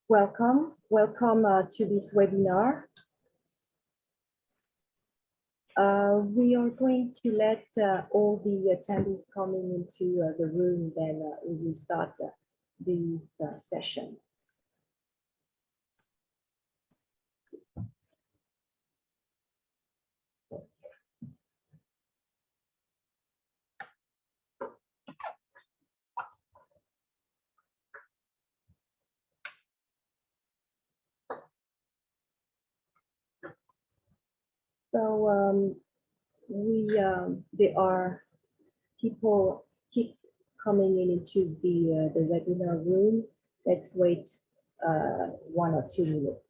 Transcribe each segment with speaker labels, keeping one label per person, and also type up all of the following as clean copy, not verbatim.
Speaker 1: Welcome to this webinar. We are going to let all the attendees coming into the room, then we will start this session. So there are people keep coming into the webinar room. Let's wait 1 or 2 minutes.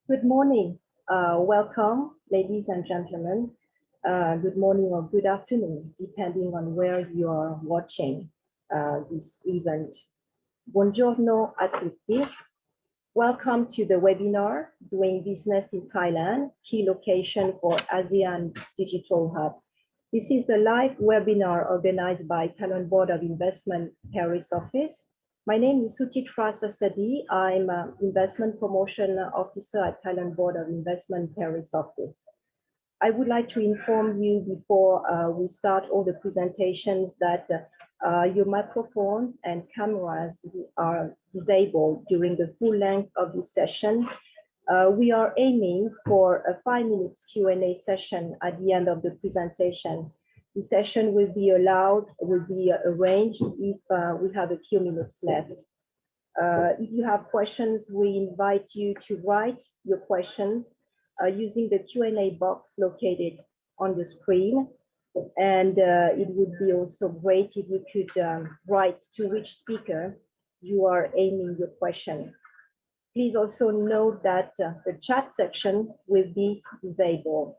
Speaker 1: Good morning. Welcome, ladies and gentlemen. Good morning or good afternoon, depending on where you are watching this event. Buongiorno a tutti. Welcome to the webinar, Doing Business in Thailand, Key Location for ASEAN Digital Hub. This is a live webinar organized by Thailand Board of Investment Paris office. My name is Suchitra Sasadi. I'm an Investment Promotion Officer at Thailand Board of Investment Paris office. I would like to inform you before we start all the presentations that your microphones and cameras are disabled during the full length of this session. We are aiming for a 5-minute Q&A session at the end of the presentation. The session will be arranged if we have a few minutes left. If you have questions, we invite you to write your questions using the Q&A box located on the screen. And it would be also great if you could write to which speaker you are aiming your question. Please also note that the chat section will be disabled.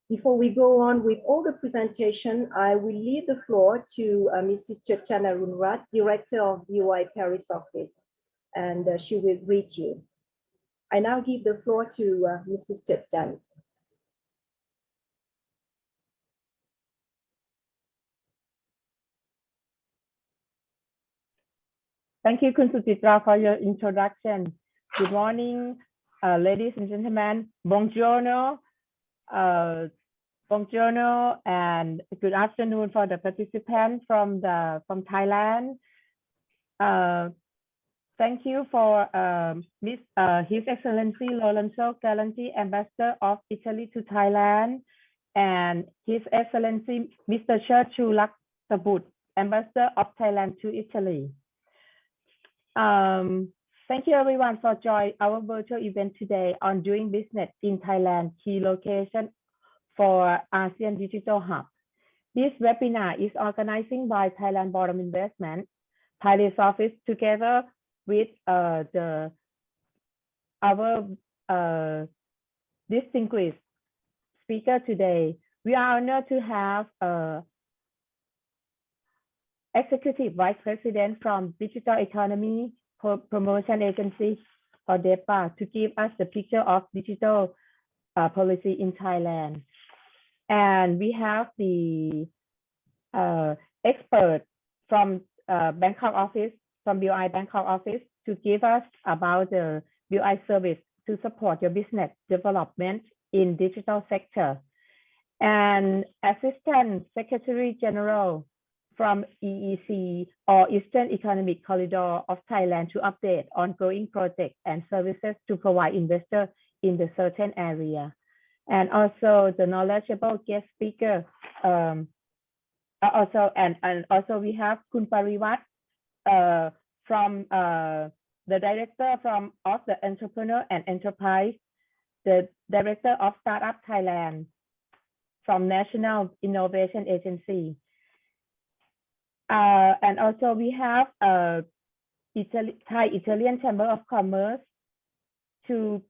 Speaker 1: Before we go on with all the presentation, I will leave the floor to Mrs. Chaitanya Runrat, Director of BOI Paris office, and she will greet you. I now give the floor to Mrs. Chaitanya.
Speaker 2: Thank you, Khun Suchitra, for your introduction. Good morning, ladies and gentlemen. Buongiorno. Buongiorno and good afternoon for the participants from Thailand. Thank you for His Excellency Lorenzo Galanti, Ambassador of Italy to Thailand, and His Excellency Mr. Churchill Laktabut, Ambassador of Thailand to Italy. Thank you everyone for joining our virtual event today on Doing Business in Thailand, Key Location for ASEAN Digital Hub. This webinar is organized by Thailand Board of Investment Paris office together with our distinguished speaker today. We are honored to have Executive Vice President from Digital Economy Promotion Agency or DEPA to give us the picture of digital policy in Thailand. And we have the expert from Bangkok office, from BOI Bangkok office to give us about the BOI service to support your business development in digital sector. And Assistant Secretary General from EEC or Eastern Economic Corridor of Thailand to update ongoing projects and services to provide investors in the certain area. And also the knowledgeable guest speaker. Also we have Khun Parivat from the Director of the Entrepreneur and Enterprise, the Director of Startup Thailand from National Innovation Agency. And also we have Thai Italian Chamber of Commerce to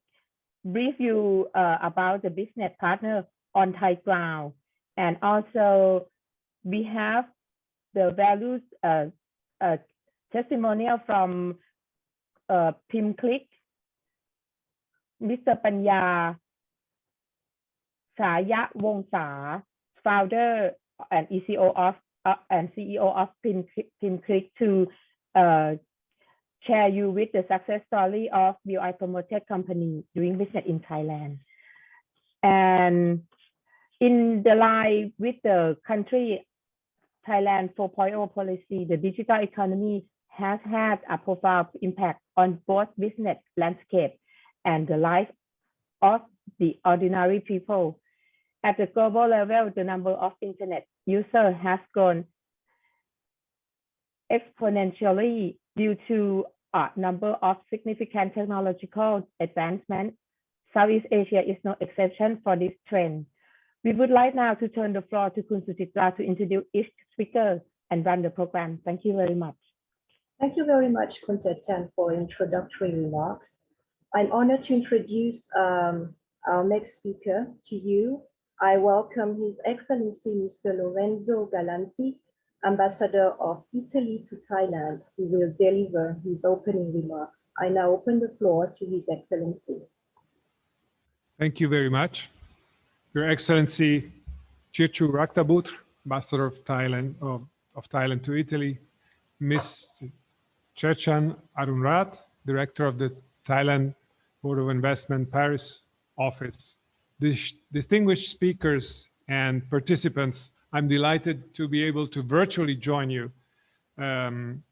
Speaker 2: brief you about the business partner on Thai ground. And also we have the values testimonial from Pim Click, Mr. Panya Saya Wongsa, founder and CEO of Pim Click, to share you with the success story of BOI promoted company doing business in Thailand. And in the line with the country Thailand 4.0 policy, the digital economy has had a profound impact on both business landscape and the life of the ordinary people. At the global level, the number of internet users has grown exponentially due to a number of significant technological advancements. Southeast Asia is no exception for this trend. We would like now to turn the floor to Khun Suchitra to introduce each speaker and run the program. Thank you very much.
Speaker 1: Thank you very much, Khun Tetan, for introductory remarks. I'm honored to introduce our next speaker to you. I welcome His Excellency Mr. Lorenzo Galanti, Ambassador of Italy to Thailand, who will deliver his opening remarks. I now open the floor to His Excellency.
Speaker 3: Thank you very much. Your Excellency Chichu Raktabutra, Ambassador of Thailand to Italy, Ms. Chechan Arunrat, Director of the Thailand Board of Investment Paris office, distinguished speakers and participants, I'm delighted to be able to virtually join you from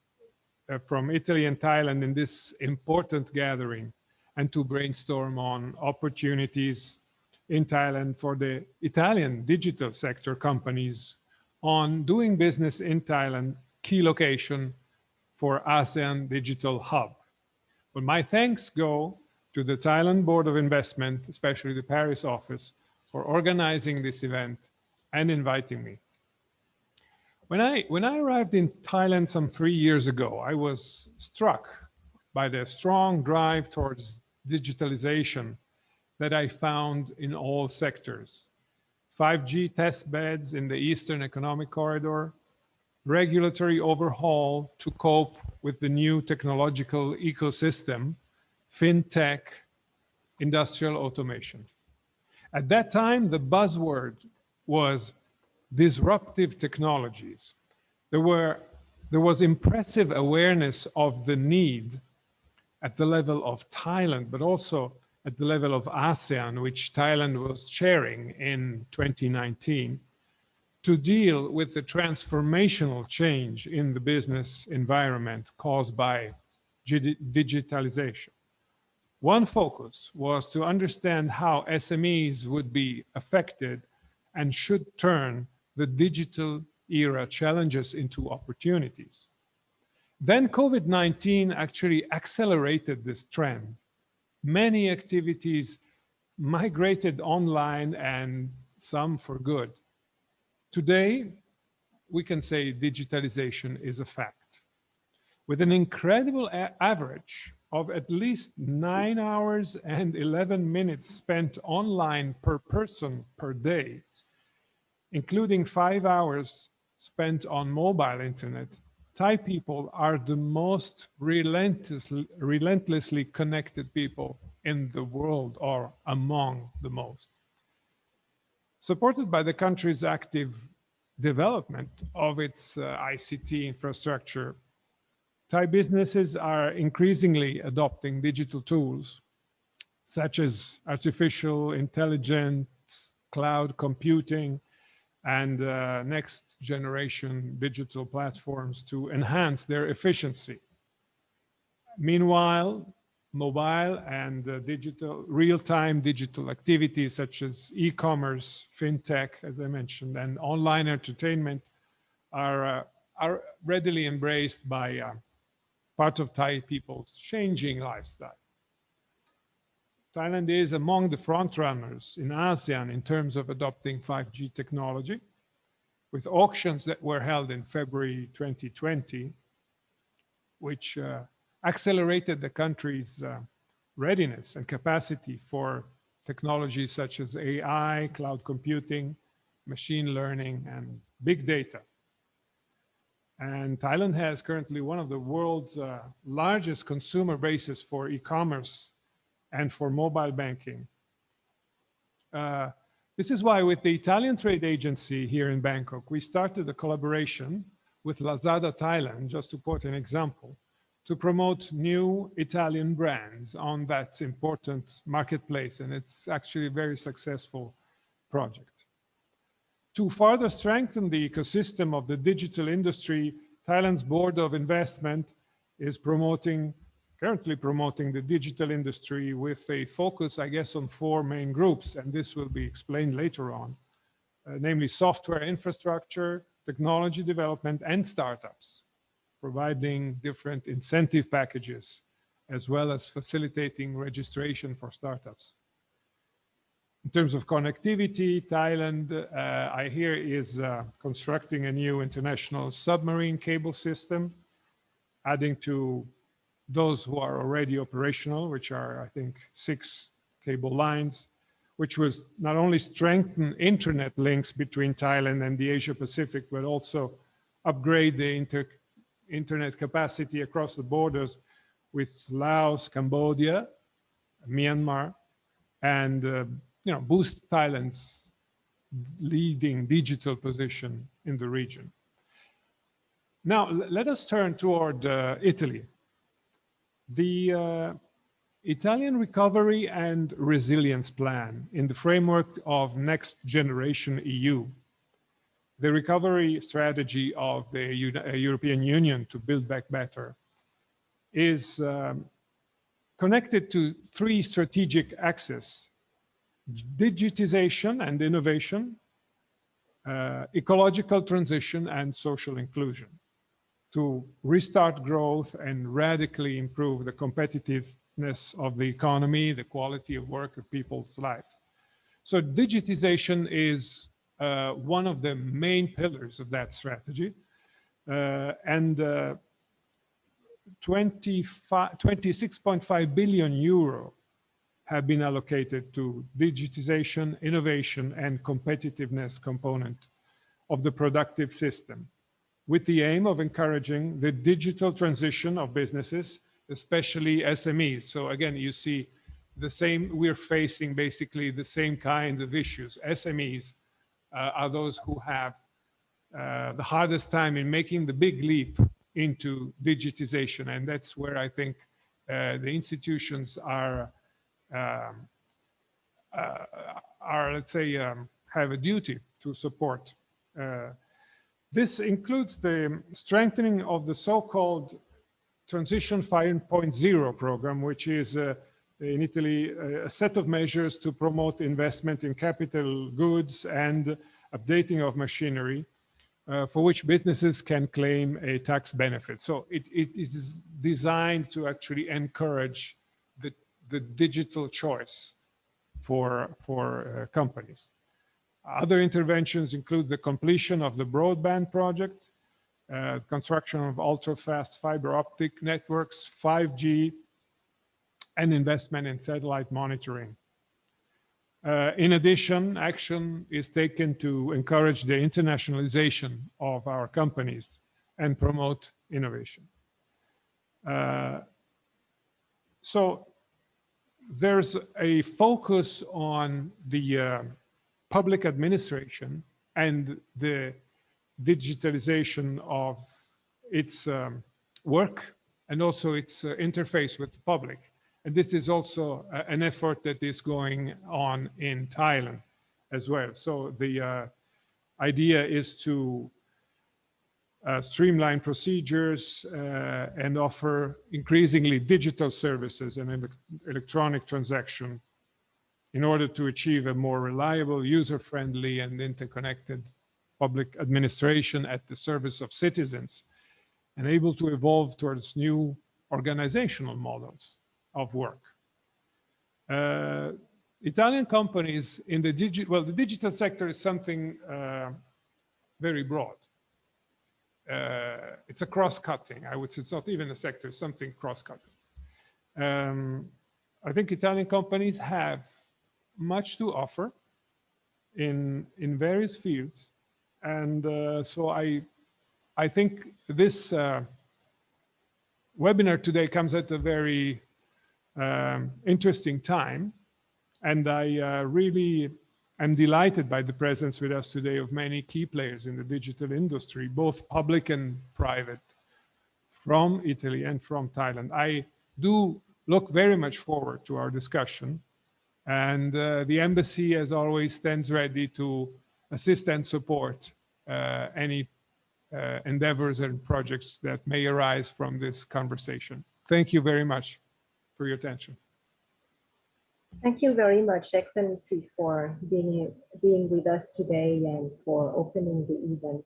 Speaker 3: Italy and Thailand in this important gathering and to brainstorm on opportunities in Thailand for the Italian digital sector companies on doing business in Thailand, key location for ASEAN Digital Hub. But my thanks go to the Thailand Board of Investment, especially the Paris office, for organizing this event and inviting me. When I arrived in Thailand some 3 years ago, I was struck by the strong drive towards digitalization that I found in all sectors. 5G test beds in the Eastern Economic Corridor, regulatory overhaul to cope with the new technological ecosystem, fintech, industrial automation. At that time, the buzzword was disruptive technologies. There was impressive awareness of the need at the level of Thailand, but also at the level of ASEAN, which Thailand was chairing in 2019, to deal with the transformational change in the business environment caused by digitalization. One focus was to understand how SMEs would be affected and should turn the digital era challenges into opportunities. Then COVID-19 actually accelerated this trend. Many activities migrated online and some for good. Today, we can say digitalization is a fact. With an incredible average of at least 9 hours and 11 minutes spent online per person per day, including 5 hours spent on mobile internet, Thai people are the most relentlessly connected people in the world, or among the most. Supported by the country's active development of its ICT infrastructure, Thai businesses are increasingly adopting digital tools such as artificial intelligence, cloud computing, and next generation digital platforms to enhance their efficiency. Meanwhile, mobile and real-time digital activities such as e-commerce, fintech, as I mentioned, and online entertainment are readily embraced by part of Thai people's changing lifestyle. Thailand is among the front runners in ASEAN in terms of adopting 5G technology, with auctions that were held in February 2020, which accelerated the country's readiness and capacity for technologies such as AI, cloud computing, machine learning, and big data. And Thailand has currently one of the world's largest consumer bases for e-commerce and for mobile banking. This is why with the Italian trade agency here in Bangkok, we started a collaboration with Lazada Thailand, just to quote an example, to promote new Italian brands on that important marketplace. And it's actually a very successful project. To further strengthen the ecosystem of the digital industry, Thailand's Board of Investment is currently promoting the digital industry with a focus, I guess, on 4 main groups, and this will be explained later on, namely software infrastructure, technology development, and startups, providing different incentive packages, as well as facilitating registration for startups. In terms of connectivity, Thailand, I hear, is constructing a new international submarine cable system, adding to those who are already operational, which are, I think, 6 cable lines, which will not only strengthen internet links between Thailand and the Asia Pacific, but also upgrade the internet capacity across the borders with Laos, Cambodia, Myanmar, and boost Thailand's leading digital position in the region. Now, let us turn toward Italy. The Italian Recovery and Resilience Plan in the framework of Next Generation EU, the recovery strategy of the European Union to build back better, is connected to 3 strategic axes: digitization and innovation, ecological transition, and social inclusion, to restart growth and radically improve the competitiveness of the economy, the quality of work of people's lives. So digitization is one of the main pillars of that strategy. 26.5 billion euro have been allocated to digitization, innovation, and competitiveness component of the productive system, with the aim of encouraging the digital transition of businesses, especially SMEs. So again, you see the same, we're facing basically the same kind of issues. SMEs are those who have the hardest time in making the big leap into digitization. And that's where I think the institutions are, let's say, have a duty to support. This includes the strengthening of the so-called Transition 5.0 program, which is in Italy a set of measures to promote investment in capital goods and updating of machinery, for which businesses can claim a tax benefit. So it is designed to actually encourage the digital choice for companies. Other interventions include the completion of the broadband project, construction of ultra-fast fiber optic networks, 5G, and investment in satellite monitoring. In addition, action is taken to encourage the internationalization of our companies and promote innovation. So there's a focus on the public administration and the digitalization of its work and also its interface with the public. And this is also an effort that is going on in Thailand as well. So the idea is to streamline procedures and offer increasingly digital services and electronic transaction in order to achieve a more reliable, user-friendly, and interconnected public administration at the service of citizens, and able to evolve towards new organizational models of work. Italian companies in the the digital sector is something very broad. It's a cross-cutting, I would say. It's not even a sector, it's something cross-cutting. I think Italian companies have much to offer in various fields. And so I think this webinar today comes at a very interesting time. And I really am delighted by the presence with us today of many key players in the digital industry, both public and private, from Italy and from Thailand. I do look very much forward to our discussion. And the embassy, as always, stands ready to assist and support any endeavors and projects that may arise from this conversation. Thank you very much for your attention.
Speaker 1: Thank you very much, Excellency, for being with us today and for opening the event.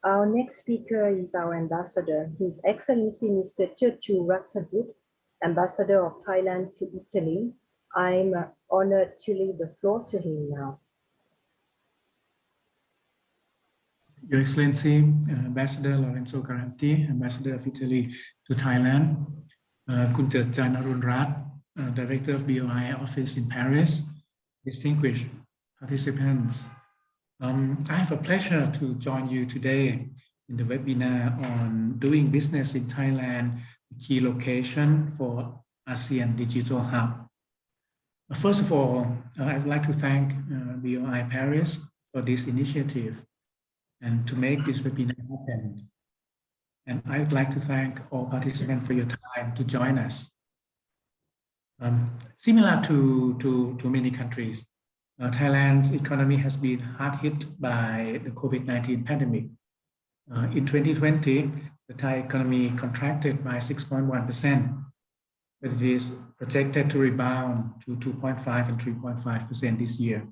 Speaker 1: Our next speaker is our ambassador, His Excellency Mr. Chechu Raktabut, Ambassador of Thailand to Italy. I'm honored to leave the floor to him now.
Speaker 4: Your Excellency, Ambassador Lorenzo Garanti, Ambassador of Italy to Thailand, Kunter Janarun Rat, Director of BOI Office in Paris, distinguished participants. I have a pleasure to join you today in the webinar on doing business in Thailand, key location for ASEAN Digital Hub. First of all, I would like to thank BOI Paris for this initiative and to make this webinar happen. And I would like to thank all participants for your time to join us. Similar to many countries, Thailand's economy has been hard hit by the COVID-19 pandemic. In 2020, the Thai economy contracted by 6.1%, but it is projected to rebound to 2.5 and 3.5% this year.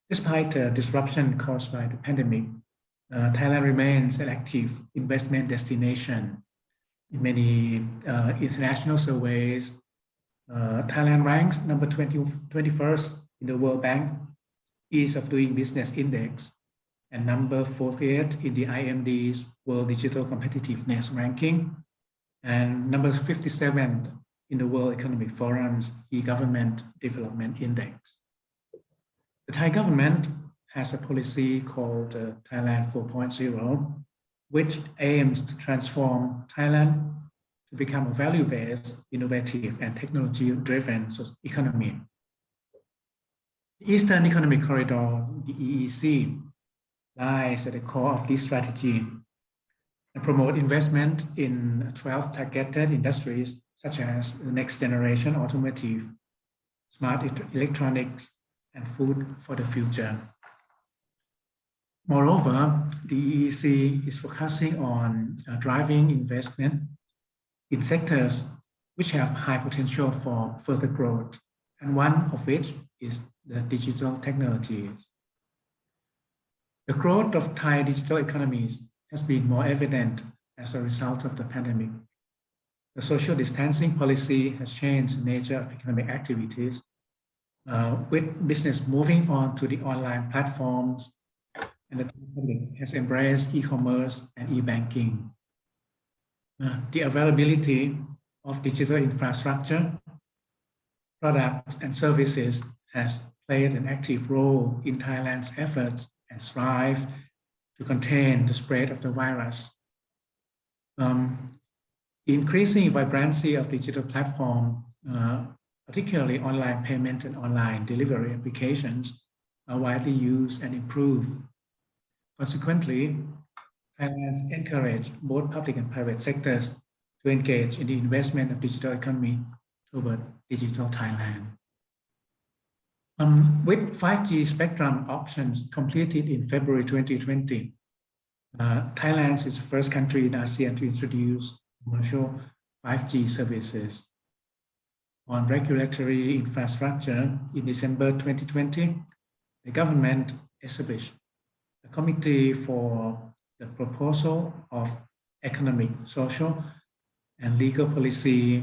Speaker 4: Despite the disruption caused by the pandemic, Thailand remains an active investment destination. In many international surveys, Thailand ranks number 21st in the World Bank Ease of Doing Business Index and number 48 in the IMD's World Digital Competitiveness Ranking and number 57 in the World Economic Forum's E-Government Development Index. The Thai government has a policy called Thailand 4.0, which aims to transform Thailand to become a value-based, innovative, and technology-driven economy. The Eastern Economic Corridor, the EEC, lies at the core of this strategy and promote investment in 12 targeted industries such as the next generation automotive, smart electronics, and food for the future. Moreover, the EEC is focusing on driving investment in sectors which have high potential for further growth, and one of which is the digital technologies. The growth of Thai digital economies has been more evident as a result of the pandemic. The social distancing policy has changed the nature of economic activities, with business moving on to the online platforms, and the public has embraced e-commerce and e-banking. The availability of digital infrastructure, products, and services has played an active role in Thailand's efforts and strive to contain the spread of the virus. The increasing vibrancy of digital platforms, particularly online payment and online delivery applications, are widely used and improved. Consequently, Thailand encouraged both public and private sectors to engage in the investment of digital economy toward digital Thailand. With 5G spectrum auctions completed in February 2020, Thailand is the first country in ASEAN to introduce commercial 5G services. On regulatory infrastructure, in December 2020, the government established a committee for the proposal of economic, social, and legal policy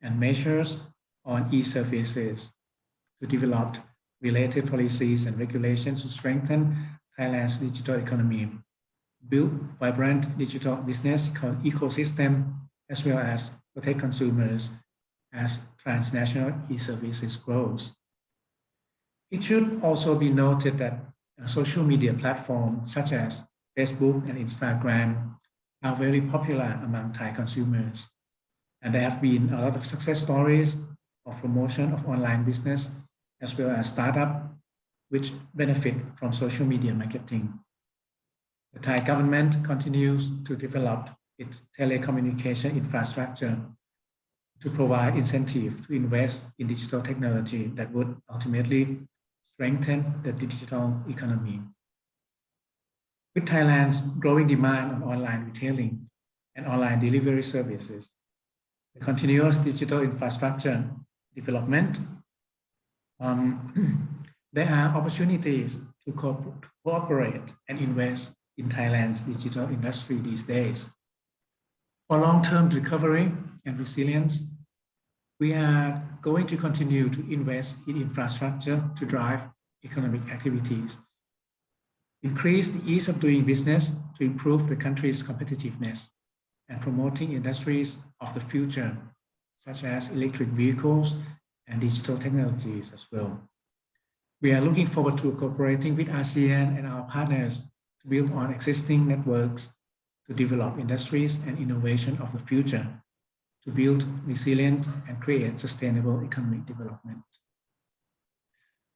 Speaker 4: and measures on e-services to develop related policies and regulations to strengthen Thailand's digital economy, build vibrant digital business ecosystem, as well as protect consumers as transnational e-services grows. It should also be noted that social media platforms such as Facebook and Instagram are very popular among Thai consumers. And there have been a lot of success stories of promotion of online business as well as startup which benefit from social media marketing. The Thai government continues to develop its telecommunication infrastructure to provide incentive to invest in digital technology that would ultimately strengthen the digital economy. With Thailand's growing demand on online retailing and online delivery services, the continuous digital infrastructure development, there are opportunities to cooperate and invest in Thailand's digital industry these days. For long-term recovery and resilience, we are going to continue to invest in infrastructure to drive economic activities, increase the ease of doing business to improve the country's competitiveness, and promoting industries of the future, such as electric vehicles and digital technologies as well. We are looking forward to cooperating with ASEAN and our partners to build on existing networks to develop industries and innovation of the future, to build resilient and create sustainable economic development.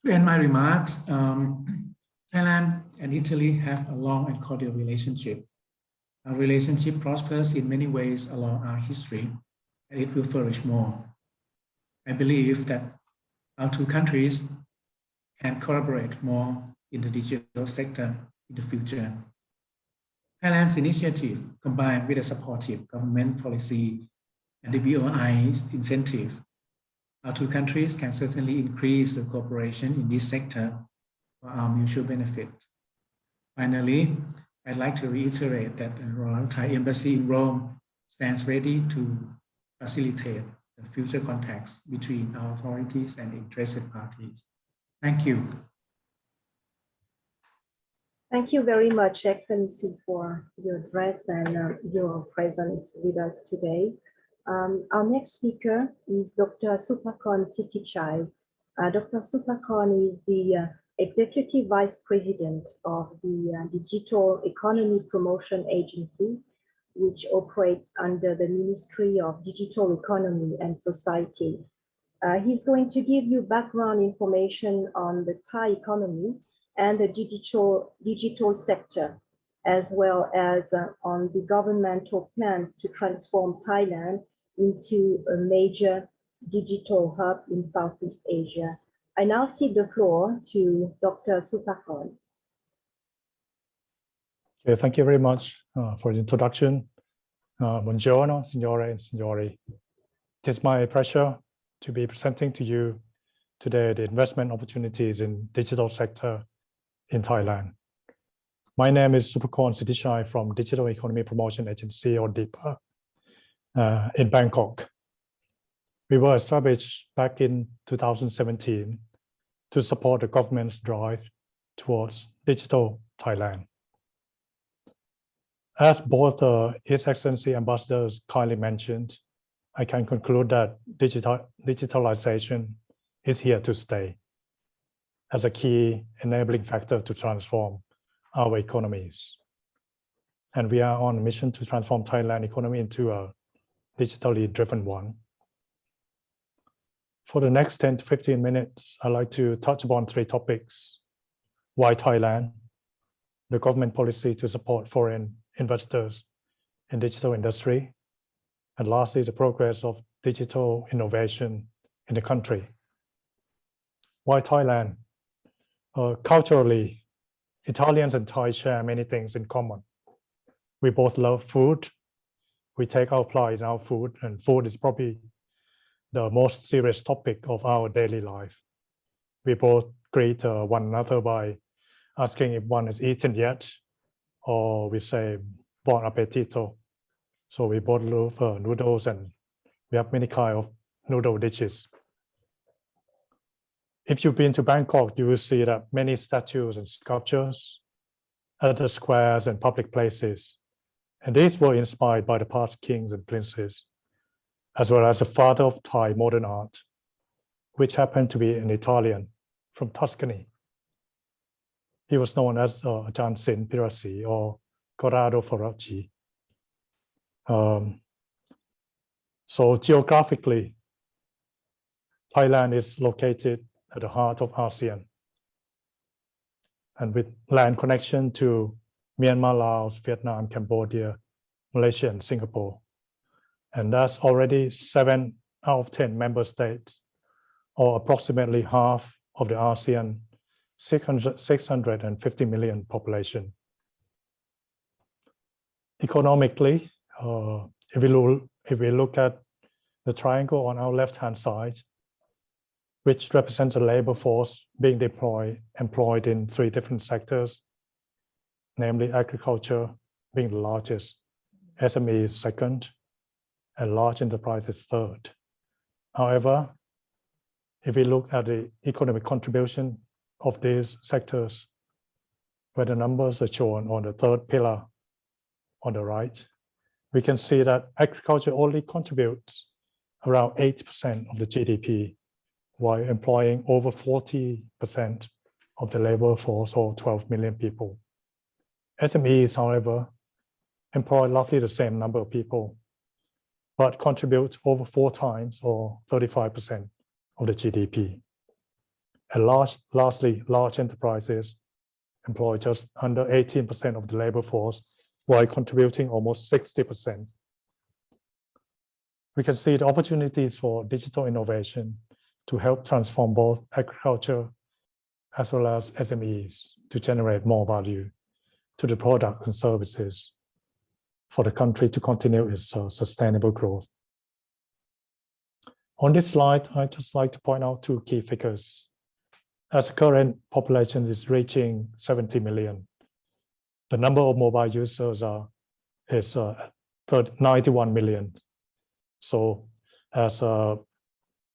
Speaker 4: To end my remarks, Thailand and Italy have a long and cordial relationship. Our relationship prospers in many ways along our history, and it will flourish more. I believe that our two countries can collaborate more in the digital sector in the future. Thailand's initiative, combined with a supportive government policy and the BOI's incentive, our two countries can certainly increase the cooperation in this sector for our mutual benefit. Finally, I'd like to reiterate that the Royal Thai Embassy in Rome stands ready to facilitate the future contacts between our authorities and interested parties. Thank you.
Speaker 1: Thank you very much, Excellency, for your address and your presence with us today. Our next speaker is Dr. Supakon Sittichai. Dr. Supakon is the Executive Vice President of the Digital Economy Promotion Agency, which operates under the Ministry of Digital Economy and Society. He's going to give you background information on the Thai economy and the digital sector, as well as on the governmental plans to transform Thailand into a major digital hub in Southeast Asia. I now cede the floor to Dr. Supakon.
Speaker 5: Okay, thank you very much for the introduction. Buongiorno, signore and signori. It is my pleasure to be presenting to you today the investment opportunities in digital sector in Thailand. My name is Supakon Sittichai from Digital Economy Promotion Agency, or DIPA, in Bangkok. We were established back in 2017 to support the government's drive towards digital Thailand. As both His Excellency ambassadors kindly mentioned, I can conclude that digitalization is here to stay as a key enabling factor to transform our economies. And we are on a mission to transform Thailand economy into a digitally driven one. For the next 10 to 15 minutes, I'd like to touch upon three topics: why Thailand, the government policy to support foreign investors in digital industry, and lastly, the progress of digital innovation in the country. Why Thailand? Culturally, Italians and Thai share many things in common. We both love food. We take our pride in our food, and food is probably the most serious topic of our daily life. We both greet one another by asking if one has eaten yet, or we say buon appetito. So we both love noodles, and we have many kinds of noodle dishes. If you've been to Bangkok, you will see that many statues and sculptures at the squares and public places. And these were inspired by the past kings and princes, as well as the father of Thai modern art, which happened to be an Italian, from Tuscany. He was known as Ajahn Sin Pirasi or Corrado Foraggi. So geographically, Thailand is located at the heart of ASEAN, and with land connection to Myanmar, Laos, Vietnam, Cambodia, Malaysia, and Singapore. And that's already 7 out of 10 member states, or approximately half of the ASEAN 650 million population. Economically, if we look at the triangle on our left-hand side, which represents a labor force being employed in 3 different sectors, namely agriculture being the largest, SME is second, and large enterprises third. However, if we look at the economic contribution of these sectors, where the numbers are shown on the 3rd pillar on the right, we can see that agriculture only contributes around 8% of the GDP, while employing over 40% of the labor force, or 12 million people. SMEs, however, employ roughly the same number of people, but contribute over 4 times, or 35% of the GDP. And lastly, large enterprises employ just under 18% of the labor force, while contributing almost 60%. We can see the opportunities for digital innovation to help transform both agriculture as well as SMEs to generate more value to the product and services for the country to continue its sustainable growth. On this slide, I'd just like to point out 2 key figures. As the current population is reaching 70 million, the number of mobile users is 91 million. So as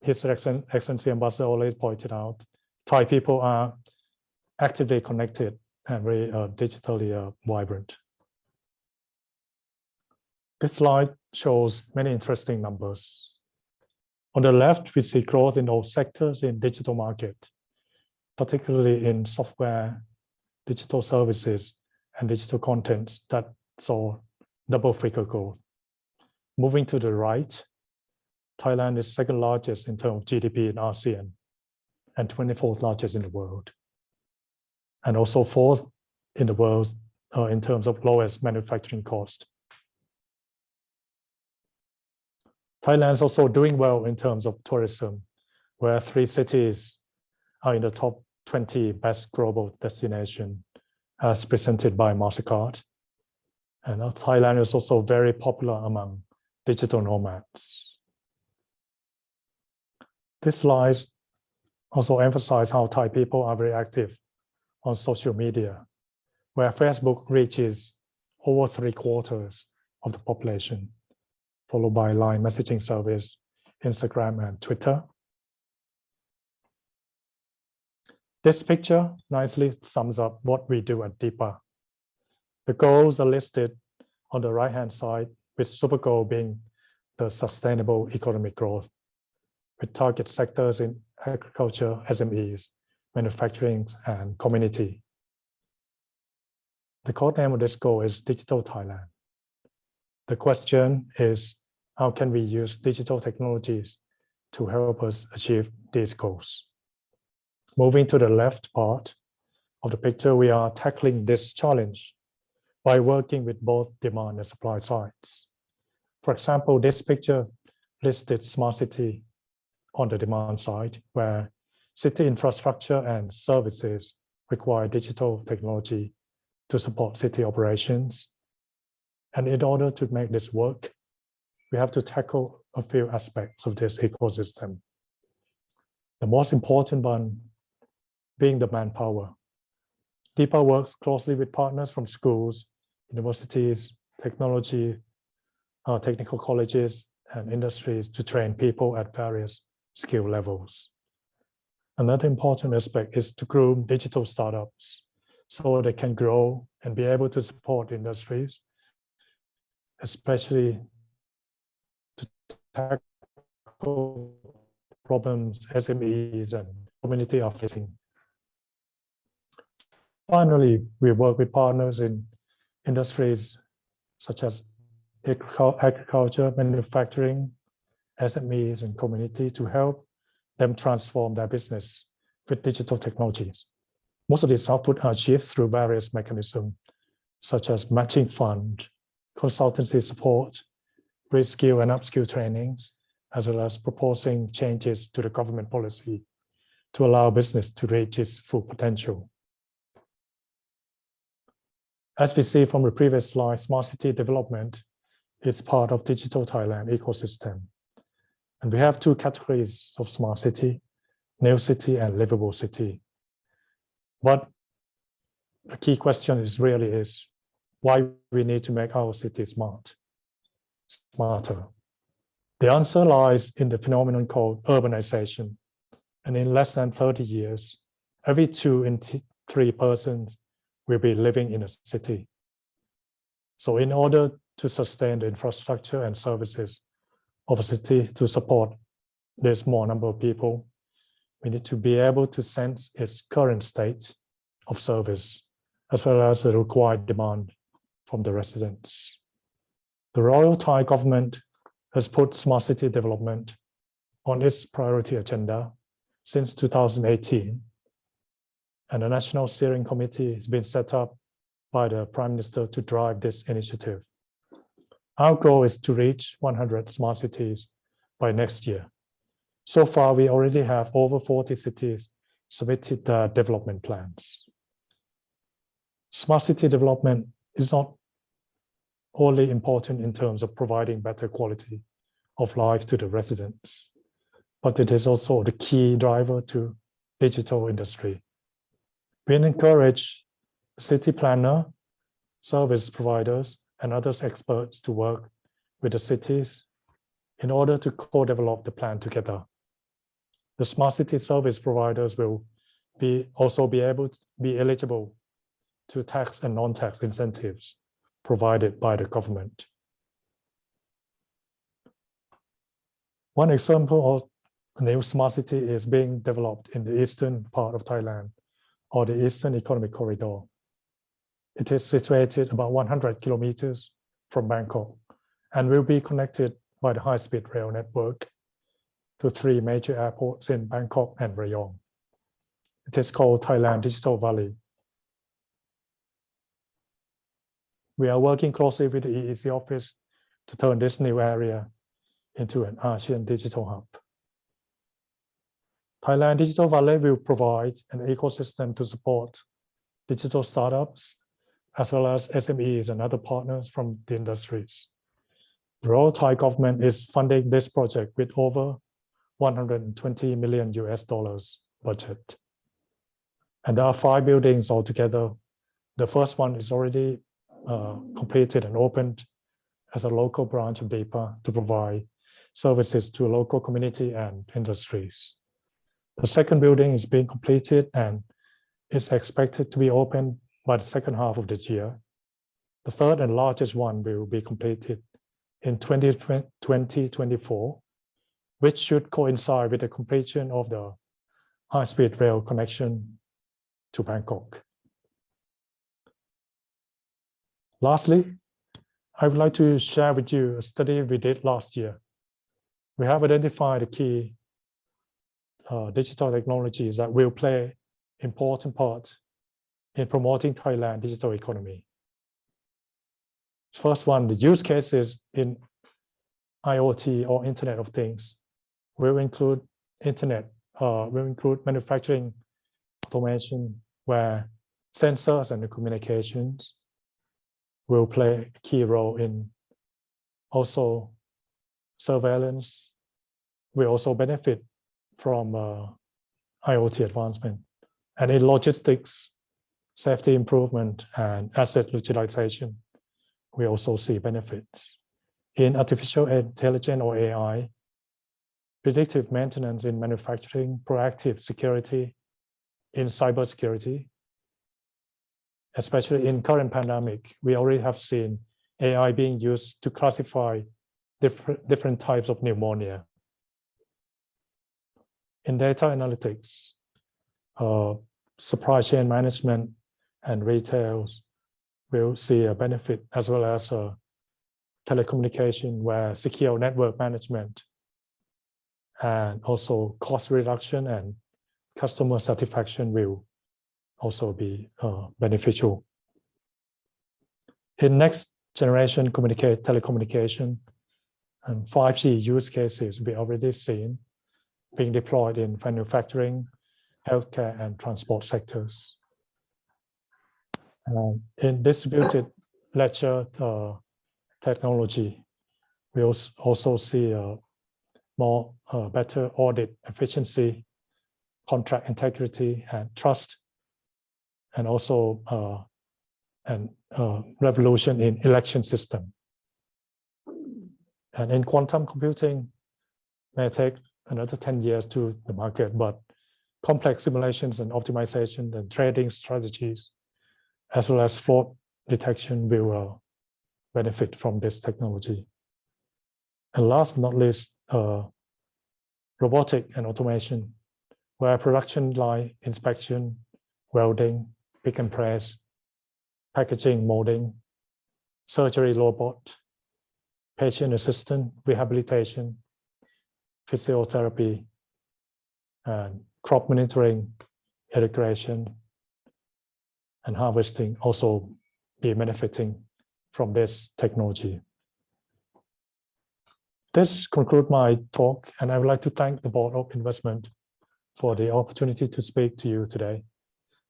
Speaker 5: His Excellency Ambassador always pointed out, Thai people are actively connected and very digitally vibrant. This slide shows many interesting numbers. On the left, we see growth in all sectors in digital market, particularly in software, digital services, and digital contents that saw double-figure growth. Moving to the right, Thailand is 2nd largest in terms of GDP in ASEAN and 24th largest in the world, and also 4th in the world in terms of lowest manufacturing cost. Thailand is also doing well in terms of tourism, where 3 cities are in the top 20 best global destination as presented by MasterCard. And Thailand is also very popular among digital nomads. This slide also emphasizes how Thai people are very active on social media, where Facebook reaches over 3/4 of the population, followed by Line messaging service, Instagram, and Twitter. This picture nicely sums up what we do at DIPA. The goals are listed on the right-hand side, with super goal being the sustainable economic growth, with target sectors in agriculture, SMEs, manufacturing, and community. The code name of this goal is Digital Thailand. The question is, how can we use digital technologies to help us achieve these goals? Moving to the left part of the picture, we are tackling this challenge by working with both demand and supply sides. For example, this picture listed smart city on the demand side, where city infrastructure and services require digital technology to support city operations. And in order to make this work, we have to tackle a few aspects of this ecosystem. The most important one being the manpower. DIPA works closely with partners from schools, universities, technical colleges, and industries to train people at various skill levels. Another important aspect is to groom digital startups so they can grow and be able to support industries, especially to tackle problems SMEs and community are facing Finally, we work with partners in industries such as agriculture, manufacturing, SMEs, and community to help them transform their business with digital technologies. Most of this output are achieved through various mechanisms, such as matching fund, consultancy support, reskill and upskill trainings, as well as proposing changes to the government policy to allow business to reach its full potential. As we see from the previous slide, smart city development is part of Digital Thailand ecosystem. And we have two categories of smart city, new city and livable city. But the key question is why we need to make our city smarter. The answer lies in the phenomenon called urbanization. And in less than 30 years, every 2 in 3 persons will be living in a city. So in order to sustain the infrastructure and services of a city to support this small number of people, we need to be able to sense its current state of service, as well as the required demand from the residents. The Royal Thai government has put smart city development on its priority agenda since 2018, and a national steering committee has been set up by the Prime Minister to drive this initiative. Our goal is to reach 100 smart cities by next year. So far, we already have over 40 cities submitted their development plans. Smart city development is not only important in terms of providing better quality of life to the residents, but it is also the key driver to digital industry. We encourage city planner, service providers, and other experts to work with the cities in order to co-develop the plan together. The smart city service providers will also be able to be eligible to tax and non-tax incentives provided by the government. One example of a new smart city is being developed in the eastern part of Thailand, or the Eastern Economic Corridor. It is situated about 100 kilometers from Bangkok and will be connected by the high-speed rail network to 3 major airports in Bangkok and Rayong. It is called Thailand Digital Valley. We are working closely with the EEC office to turn this new area into an ASEAN digital hub. Thailand Digital Valley will provide an ecosystem to support digital startups, as well as SMEs and other partners from the industries. The Royal Thai government is funding this project with over $120 million budget. And there are 5 buildings altogether. The first one is already completed and opened as a local branch of DEPA to provide services to local community and industries. The second building is being completed and is expected to be open by the second half of this year. The third and largest one will be completed in 2024, which should coincide with the completion of the high-speed rail connection to Bangkok. Lastly, I would like to share with you a study we did last year. We have identified the key digital technologies that will play an important part in promoting Thailand's digital economy. First one, the use cases in IoT or Internet of Things will include manufacturing automation, where sensors and the communications will play a key role in. Also, surveillance will also benefit from IoT advancement. And in logistics, safety improvement and asset utilization, we also see benefits. In artificial intelligence or AI, predictive maintenance in manufacturing, proactive security in cybersecurity, especially in current pandemic, we already have seen AI being used to classify different types of pneumonia. In data analytics, supply chain management and retails will see a benefit, as well as telecommunication, where secure network management and also cost reduction and customer satisfaction will also be beneficial. In next generation telecommunication and 5G use cases, we already seen being deployed in manufacturing, healthcare, and transport sectors. In distributed ledger technology, we also see more better audit efficiency, contract integrity, and trust, and also revolution in election system. And in quantum computing, may take another 10 years to the market, but complex simulations and optimization and trading strategies, as well as fraud detection, will benefit from this technology. And last but not least, robotic and automation, where production line inspection, welding, pick and press, packaging, molding, surgery robot, patient assistant, rehabilitation, physiotherapy, and crop monitoring, irrigation, and harvesting also be benefiting from this technology. This concludes my talk, and I would like to thank the Board of Investment for the opportunity to speak to you today.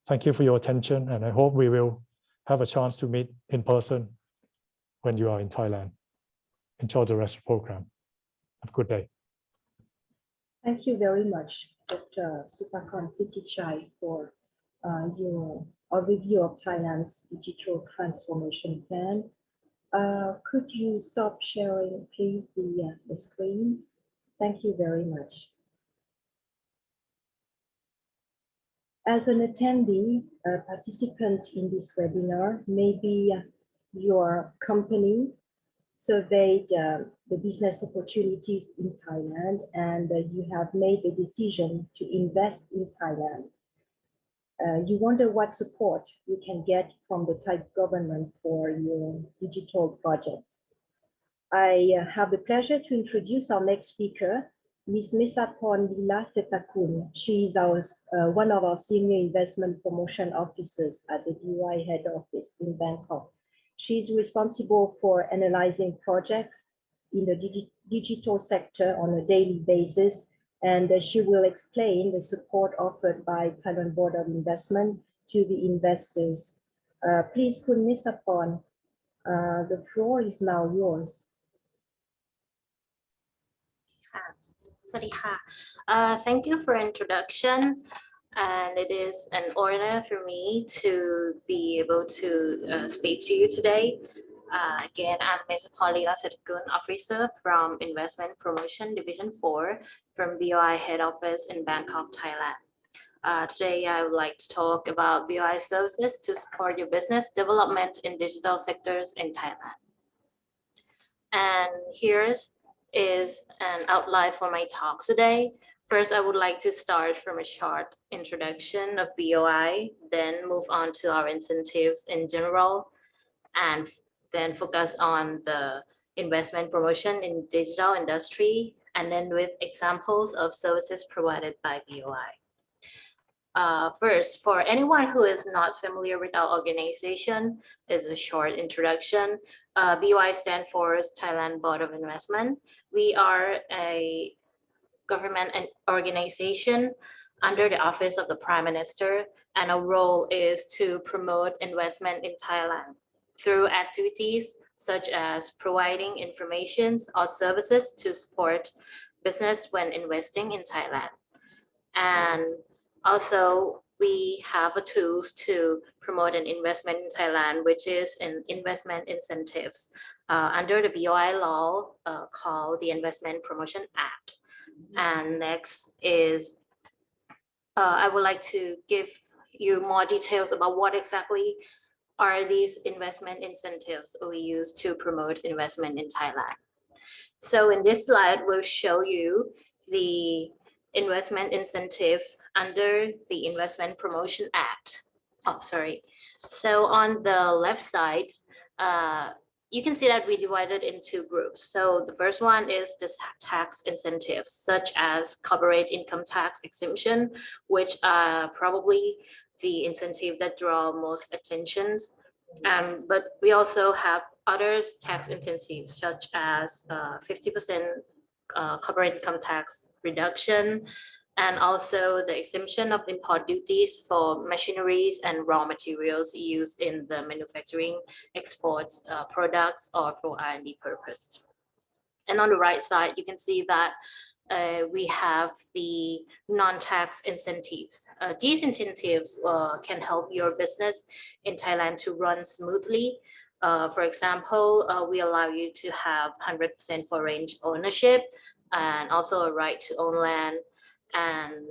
Speaker 5: Thank you for your attention, and I hope we will have a chance to meet in person when you are in Thailand. Enjoy the rest of the program. Have a good day.
Speaker 1: Thank you very much, Dr. Supakon Sittichai, for your overview of Thailand's digital transformation plan. Could you stop sharing, please, the screen? Thank you very much. As an attendee, a participant in this webinar, maybe your company surveyed the business opportunities in Thailand, and you have made the decision to invest in Thailand. You wonder what support you can get from the Thai government for your digital project. I have the pleasure to introduce our next speaker, Ms. Mesapon Vilasetakun. She is one of our senior investment promotion officers at the BOI head office in Bangkok. She is responsible for analyzing projects in the digital sector on a daily basis, and she will explain the support offered by Thailand Board of Investment to the investors. Please, Kun Mesapon, the floor is now yours.
Speaker 6: Thank you for introduction, and it is an honor for me to be able to speak to you today. Again, I'm Ms. Paulina Setakun, officer from Investment Promotion Division 4 from BOI head office in Bangkok, Thailand. Today, I would like to talk about BOI services to support your business development in digital sectors in Thailand. And here's is an outline for my talk today. First, I would like to start from a short introduction of BOI, then move on to our incentives in general, and then focus on the investment promotion in digital industry, and then with examples of services provided by BOI. First, for anyone who is not familiar with our organization, is a short introduction. BOI stands for Thailand Board of Investment. We are a government organization under the Office of the Prime Minister, and our role is to promote investment in Thailand through activities such as providing information or services to support business when investing in Thailand. And also, we have tools to promote an investment in Thailand, which is an investment incentives under the BOI law called the Investment Promotion Act. And next is, I would like to give you more details about what exactly are these investment incentives we use to promote investment in Thailand. So in this slide, we'll show you the investment incentive under the Investment Promotion Act. So on the left side, you can see that we divided into groups. So the first one is the tax incentives, such as corporate income tax exemption, which are probably the incentive that draw most attention. But we also have others tax incentives, such as 50% corporate income tax reduction, and also the exemption of import duties for machineries and raw materials used in the manufacturing, exports, products, or for R&D purpose. And on the right side, you can see that we have the non-tax incentives. These incentives can help your business in Thailand to run smoothly. For example, we allow you to have 100% foreign ownership and also a right to own land, and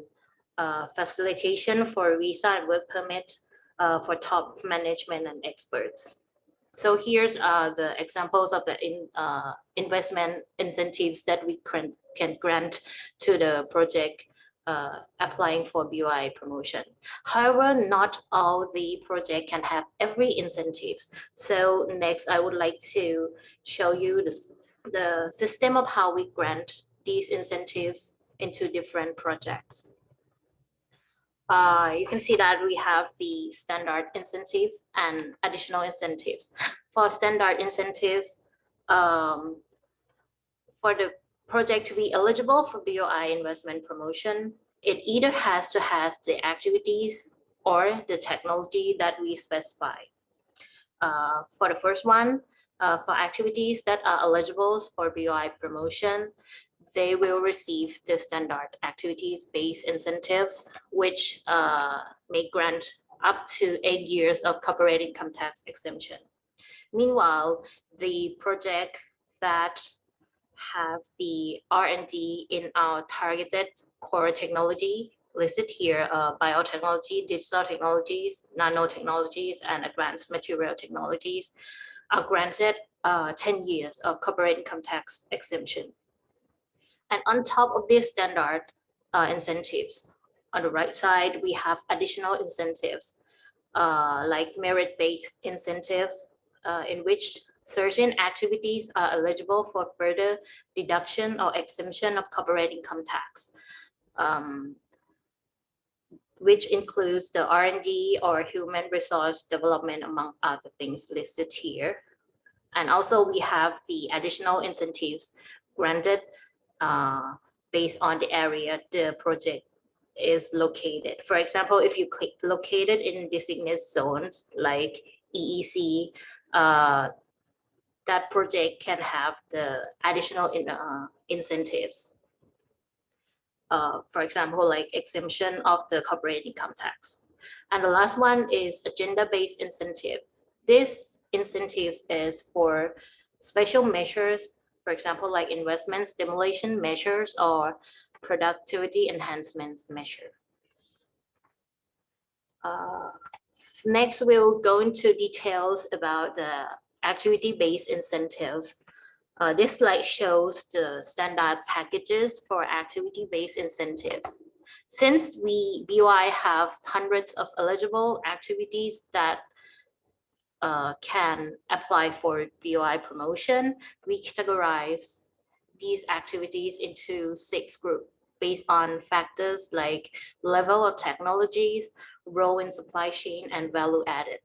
Speaker 6: facilitation for visa and work permit for top management and experts. So here's the examples of the investment incentives that we can grant to the project applying for BOI promotion. However, not all the project can have every incentives. So next, I would like to show you the system of how we grant these incentives into different projects. You can see that we have the standard incentive and additional incentives. For standard incentives, for the project to be eligible for BOI investment promotion, it either has to have the activities or the technology that we specify. For the first one, for activities that are eligible for BOI promotion, they will receive the standard activities-based incentives, which may grant up to 8 years of corporate income tax exemption. Meanwhile, the project that have the R&D in our targeted core technology listed here, biotechnology, digital technologies, nanotechnologies, and advanced material technologies, are granted 10 years of corporate income tax exemption. And on top of these standard incentives, on the right side, we have additional incentives like merit-based incentives in which certain activities are eligible for further deduction or exemption of corporate income tax, which includes the R&D or human resource development, among other things listed here. And also we have the additional incentives granted based on the area the project is located. For example, if you click located in designated zones like EEC, that project can have the additional incentives. For example, like exemption of the corporate income tax. And the last one is agenda-based incentive. This incentives is for special measures, for example, like investment stimulation measures or productivity enhancements measure. Next, we'll go into details about the activity-based incentives. This slide shows the standard packages for activity-based incentives. Since BOI have hundreds of eligible activities that can apply for BOI promotion, we categorize these activities into 6 groups based on factors like level of technologies, role in supply chain, and value added.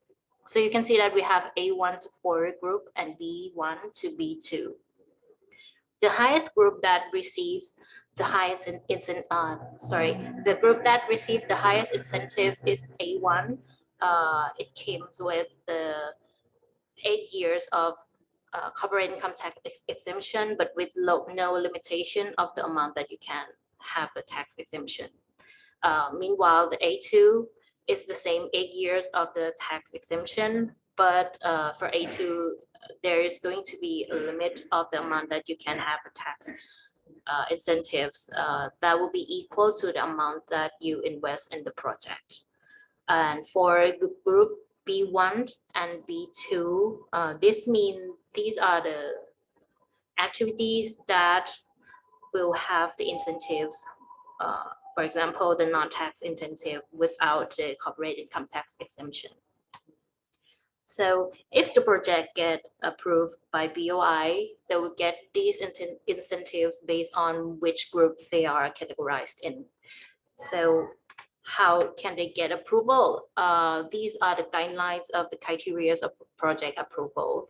Speaker 6: So you can see that we have A1 to 4 group and B1 to B2. The highest group that receives the highest the group that receives the highest incentives is A1. It comes with the 8 years of corporate income tax exemption, but with no limitation of the amount that you can have the tax exemption. Meanwhile, the A2 is the same 8 years of the tax exemption, but for A2, there is going to be a limit of the amount that you can have a tax incentives that will be equal to the amount that you invest in the project. And for group B1 and B2, this means these are the activities that will have the incentives. For example, the non-tax incentive without the corporate income tax exemption. So if the project get approved by BOI, they will get these incentives based on which group they are categorized in. So how can they get approval? These are the guidelines of the criteria of project approval.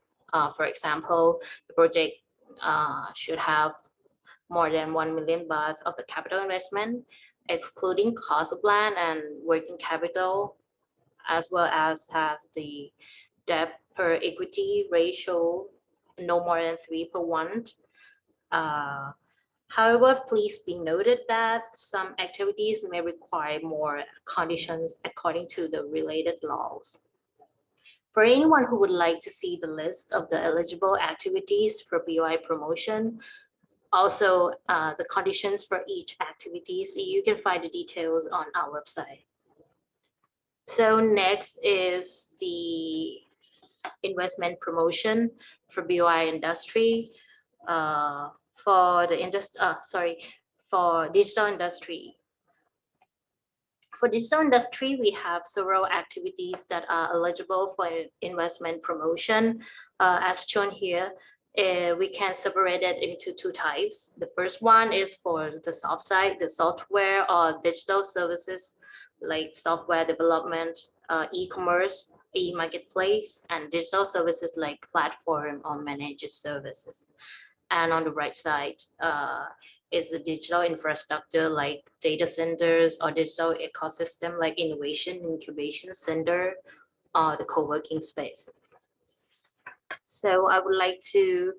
Speaker 6: For example, the project should have more than 1 million baht of the capital investment, excluding cost of land and working capital, as well as have the debt per equity ratio no more than 3:1. However, please be noted that some activities may require more conditions according to the related laws. For anyone who would like to see the list of the eligible activities for BOI promotion, also the conditions for each activities, you can find the details on our website. So next is the investment promotion for BOI industry. For digital industry. For digital industry, we have several activities that are eligible for investment promotion. As shown here, we can separate it into two types. The first one is for the soft side, the software or digital services like software development, e-commerce, e-marketplace, and digital services like platform or managed services. And on the right side is the digital infrastructure like data centers or digital ecosystem like innovation incubation center or the co-working space. So I would like to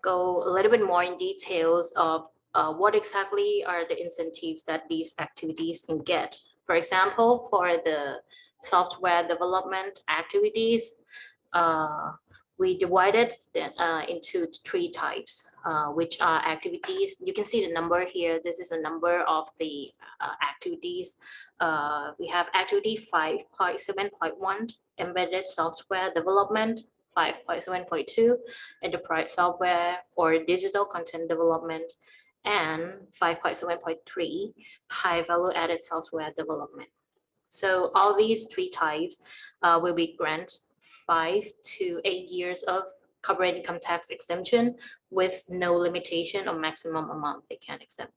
Speaker 6: go a little bit more in details of what exactly are the incentives that these activities can get. For example, for the software development activities, we divided into three types, which are activities. You can see the number here. This is a number of the activities. We have activity 5.7.1, embedded software development, 5.7.2, enterprise software or digital content development, and 5.7.3, high value added software development. So all these three types will be granted 5 to 8 years of corporate income tax exemption with no limitation or maximum amount they can exempt.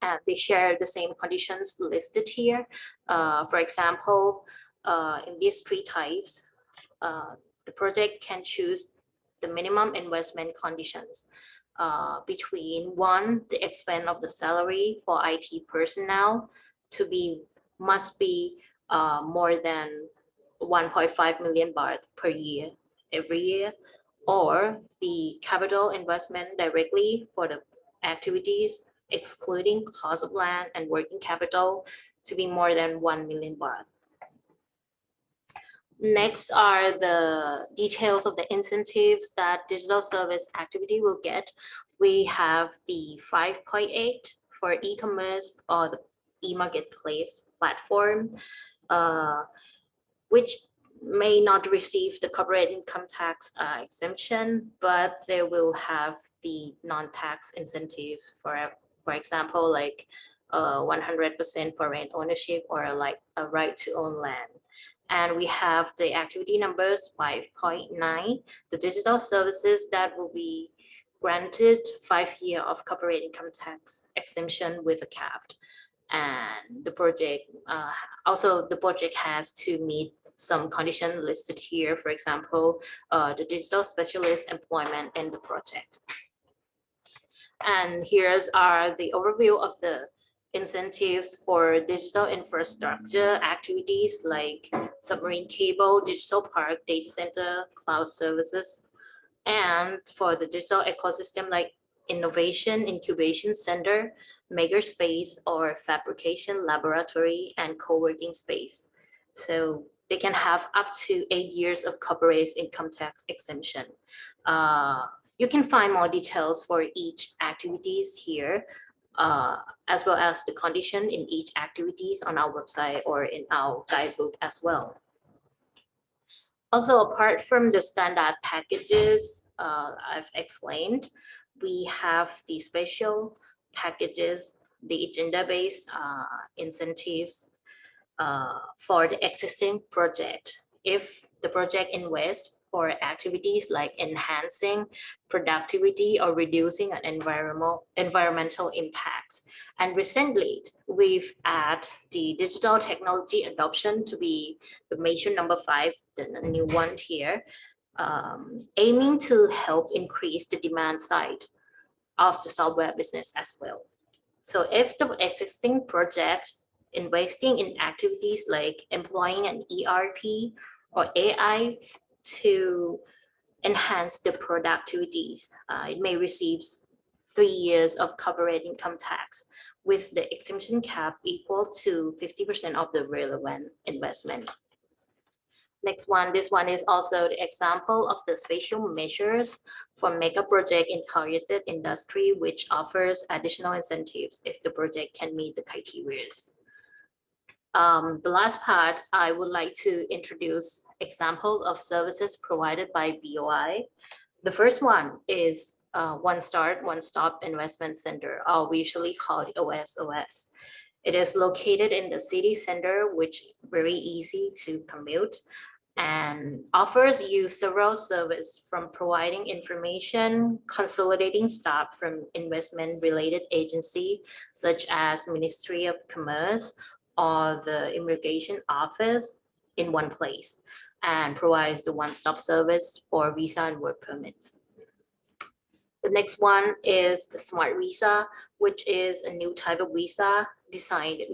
Speaker 6: And they share the same conditions listed here. For example, in these three types, the project can choose the minimum investment conditions between one, the expense of the salary for IT personnel must be more than 1.5 million baht per year every year, or the capital investment directly for the activities excluding cost of land and working capital to be more than 1 million baht. Next are the details of the incentives that digital service activity will get. We have the 5.8 for e-commerce or the e-marketplace platform, which may not receive the corporate income tax exemption, but they will have the non-tax incentives for example, like 100% foreign ownership or like a right to own land. And we have the activity numbers 5.9, the digital services that will be granted 5 years of corporate income tax exemption with a cap. And the project the project has to meet some conditions listed here. For example, the digital specialist employment in the project. And here's are the overview of the incentives for digital infrastructure activities like submarine cable, digital park, data center, cloud services. And for the digital ecosystem like innovation incubation center, makerspace or fabrication laboratory, and co-working space. So they can have up to 8 years of corporate income tax exemption. You can find more details for each activities here, as well as the condition in each activities on our website or in our guidebook as well. Also, apart from the standard packages I've explained, we have the special packages, the agenda-based incentives for the existing project. if the project invests for activities like enhancing productivity or reducing an environmental impacts. And recently, we've added the digital technology adoption to be the measure number 5, the new one here, aiming to help increase the demand side of the software business as well. So if the existing project investing in activities like employing an ERP or AI to enhance the productivities, it may receive 3 years of corporate income tax with the exemption cap equal to 50% of the relevant investment. Next one, this one is also the example of the special measures for mega project in targeted industry, which offers additional incentives if the project can meet the criteria. The last part, I would like to introduce example of services provided by BOI. The first one is One Stop Investment Center, or we usually call it OSOS. It is located in the city center, which very easy to commute, and offers you several services from providing information, consolidating staff from investment related agency, such as Ministry of Commerce or the Immigration Office in one place, and provides the one-stop service for visa and work permits. The next one is the Smart Visa, which is a new type of visa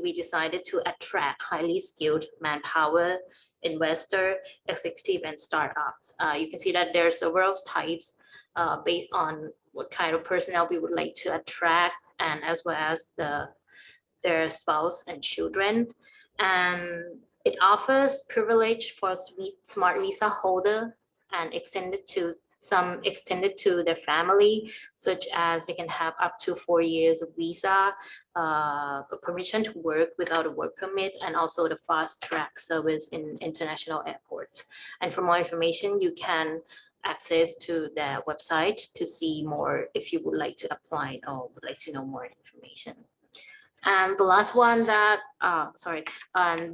Speaker 6: we decided to attract highly skilled manpower, investor, executive, and startups. You can see that there are several types based on what kind of personnel we would like to attract, and as well as their spouse and children. And it offers privilege for Smart Visa holder and extended to their family, such as they can have up to 4 years of visa, permission to work without a work permit, and also the fast track service in international airports. And for more information, you can access to their website to see more if you would like to apply or would like to know more information. And the last one that,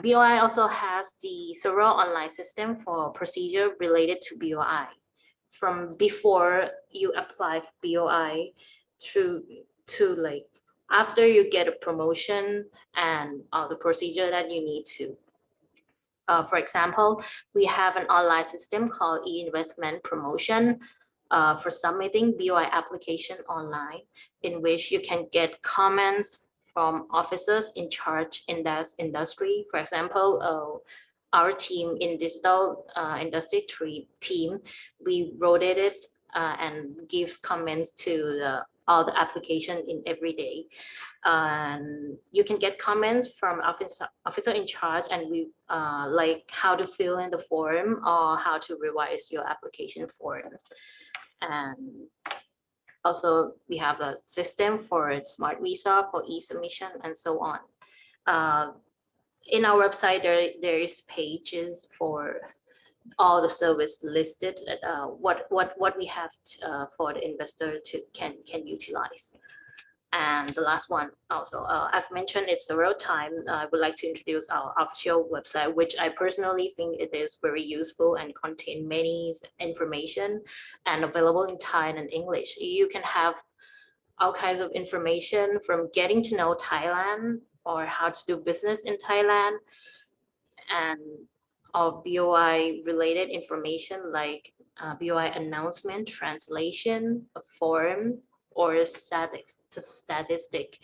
Speaker 6: BOI also has the several online system for procedure related to BOI. From before you apply for BOI to like after you get a promotion and the procedure that you need to. For example, we have an online system called e-investment promotion for submitting BOI application online, in which you can get comments from officers in charge in that industry. For example, our team in digital industry team, we rotate it and gives comments to all the application in every day. And you can get comments from officer in charge, and we like how to fill in the form or how to revise your application form. And also we have a system for Smart Visa for e-submission and so on. In our website, there is pages for all the service listed, what we have for the investor to can utilize. And the last one also, I've mentioned it several times. I would like to introduce our official website, which I personally think it is very useful and contain many information and available in Thai and English. You can have all kinds of information from getting to know Thailand or how to do business in Thailand, and of BOI related information like BOI announcement, translation, a forum, or statistic,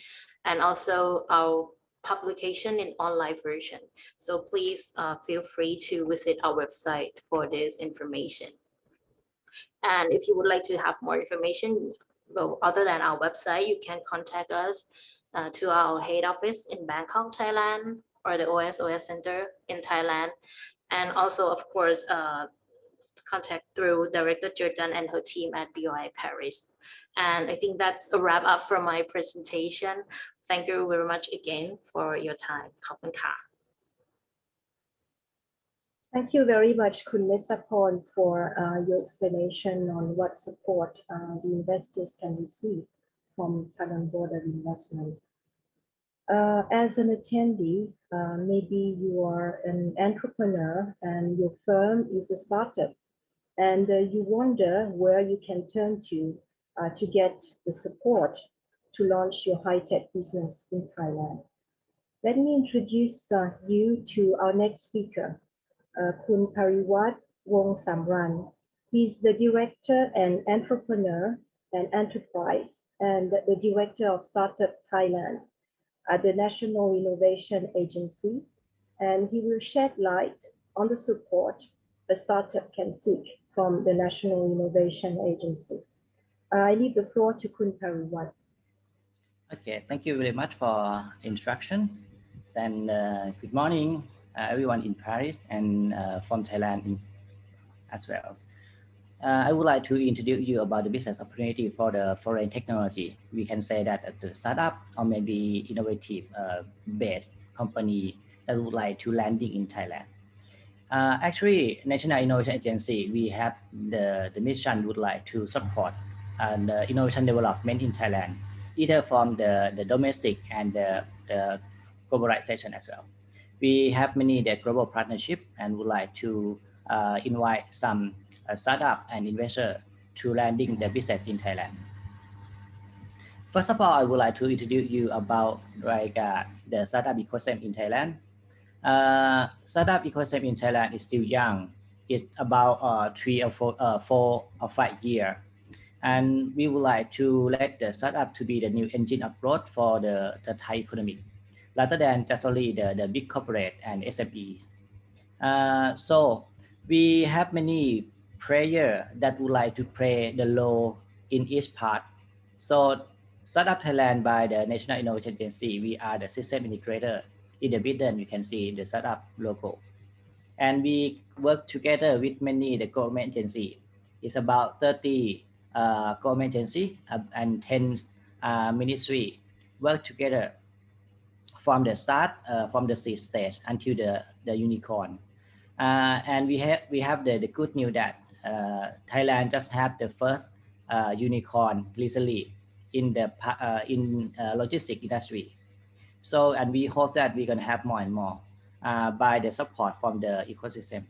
Speaker 6: and also our publication in online version. So please feel free to visit our website for this information. And if you would like to have more information, well, other than our website, you can contact us to our head office in Bangkok, Thailand, or the OSOS Center in Thailand. And also, of course, contact through Director Jordan and her team at BOI Paris. And I think that's a wrap up from my presentation. Thank you very much again for your time. ขอบคุณค่ะ
Speaker 1: Thank you very much, Khun Nesapon, for your explanation on what support the investors can receive from Thailand Board of Investment. As an attendee, maybe you are an entrepreneur and your firm is a startup, and you wonder where you can turn to get the support to launch your high-tech business in Thailand. Let me introduce you to our next speaker, Kun Pariwat Wong Samran. He's the director and entrepreneur and enterprise and the director of Startup Thailand at the National Innovation Agency, and he will shed light on the support a startup can seek from the National Innovation Agency. I leave the floor to Kun Pariwat.
Speaker 7: Okay, thank you very much for introduction. And good morning, everyone in Paris and from Thailand as well. I would like to introduce you about the business opportunity for the foreign technology. We can say that the startup or maybe innovative based company that would like to landing in Thailand. Actually, National Innovation Agency, we have the mission would like to support the innovation development in Thailand, either from the domestic and the globalization as well. We have many the global partnership and would like to invite some startup and investor to landing the business in Thailand. First of all, I would like to introduce you about the startup ecosystem in Thailand. Startup ecosystem in Thailand is still young. It's about 3 or 4 or 5 years. And we would like to let the startup to be the new engine of growth for the Thai economy, rather than just only the big corporate and SMEs. So we have many players that would like to play the role in each part. So Startup Thailand by the National Innovation Agency, we are the system integrator. In the middle, you can see the startup logo. And we work together with many the government agency. It's about 30 government agency and 10 ministry work together from the start, from the seed stage until the unicorn. And we have the good news that Thailand just had the first unicorn recently in the logistic industry. So, and we hope that we're going to have more and more by the support from the ecosystem.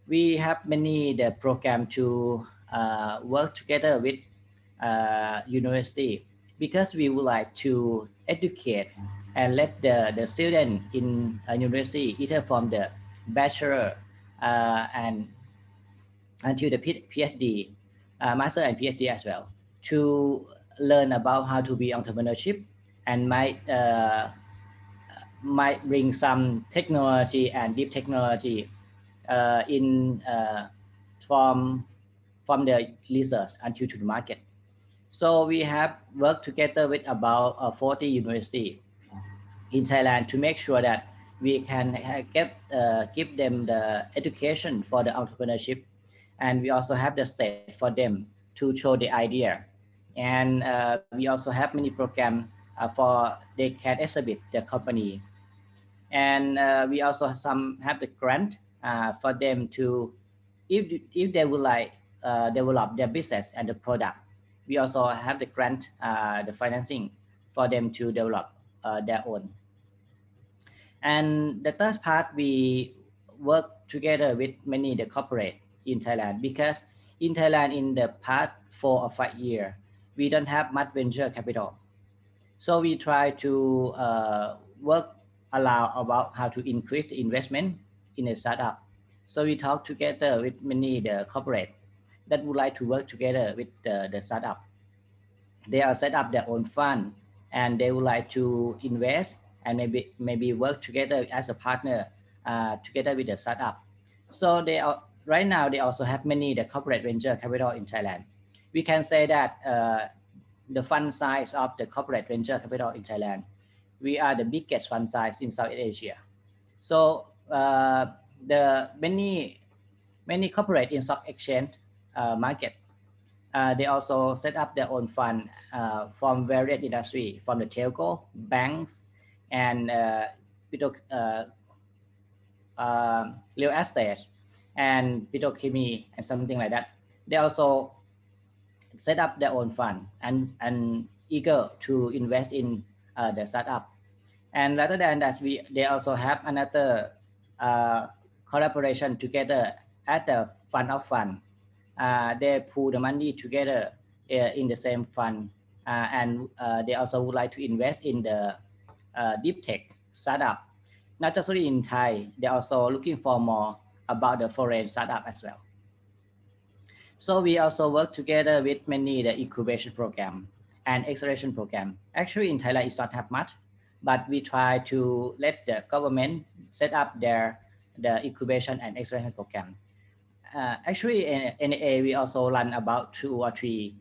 Speaker 7: We have many the program to work together with university, because we would like to educate and let the student in university, either from the bachelor and until the PhD, master and PhD as well, to learn about how to be entrepreneurship and might bring some technology and deep technology from the research until to the market. So we have worked together with about 40 universities in Thailand to make sure that we can give them the education for the entrepreneurship, and we also have the stage for them to show the idea. And we also have many programs for they can exhibit the company. And we also have the grant for them to, if they would like develop their business and the product. We also have the grant, the financing for them to develop their own. And the third part, we work together with many the corporate in Thailand, because in Thailand in the past 4 or 5 years, we don't have much venture capital. So we try to work about how to increase the investment in a startup. So we talk together with many the corporate that would like to work together with the startup. They are set up their own fund and they would like to invest and maybe work together as a partner together with the startup. So they are right now they also have many the corporate venture capital in Thailand. We can say that the fund size of the corporate venture capital in Thailand, we are the biggest fund size in South Asia. So the many corporate in stock exchange market, they also set up their own fund from various industry, from the telco, banks, and real estate and petrochemy and something like that. They also set up their own fund and eager to invest in the startup. And rather than that, they also have another collaboration together at the fund of fund. They pool the money together in the same fund, and they also would like to invest in the deep tech startup. Not just only in Thai, they're also looking for more about the foreign startup as well. So we also work together with many the incubation program and acceleration program. Actually in Thailand it's not have much, but we try to let the government set up the incubation and acceleration program. Actually in NAA we also run about 2 or 3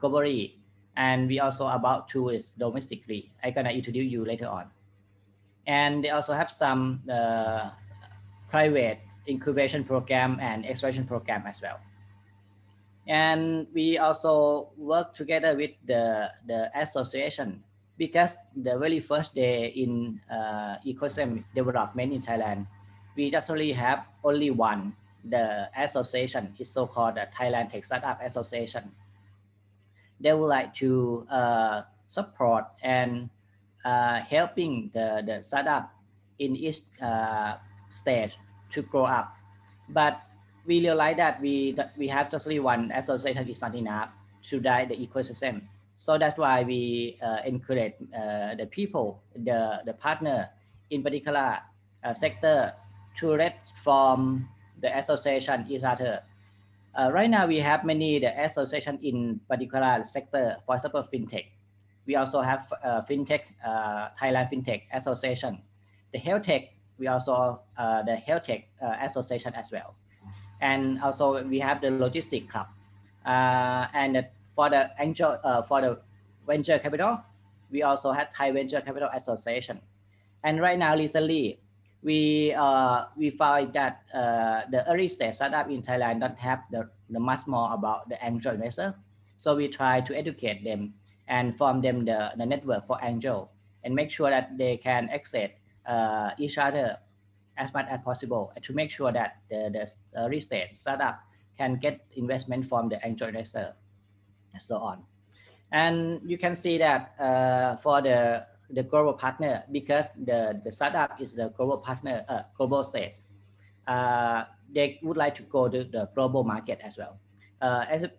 Speaker 7: globally, and we also about 2 is domestically. I'm gonna introduce you later on. And they also have some private incubation program and acceleration program as well. And we also work together with the association, because the very first day in ecosystem development in Thailand, we just only have only one, the association is so-called the Thailand Tech Startup Association. They would like to support and helping the startup in each stage to grow up. But we realize that we have just only one association is not enough to drive the ecosystem. So that's why we encourage the people, the partner in particular sector to let form the association each other. Right now we have many the association in particular sector, for example fintech. We also have fintech, Thailand Fintech Association. The health tech, we also the health tech association as well. And also we have the logistic club. And for the angel, for the venture capital, we also have Thai Venture Capital Association. And right now recently, we find that the early stage startup in Thailand don't have the much more about the angel investor. So we try to educate them and form them the network for angel, and make sure that they can access each other as much as possible, to make sure that the early stage startup can get investment from the angel investor and so on. And you can see that for the global partner, because the startup is the global partner, global stage, they would like to go to the global market as well,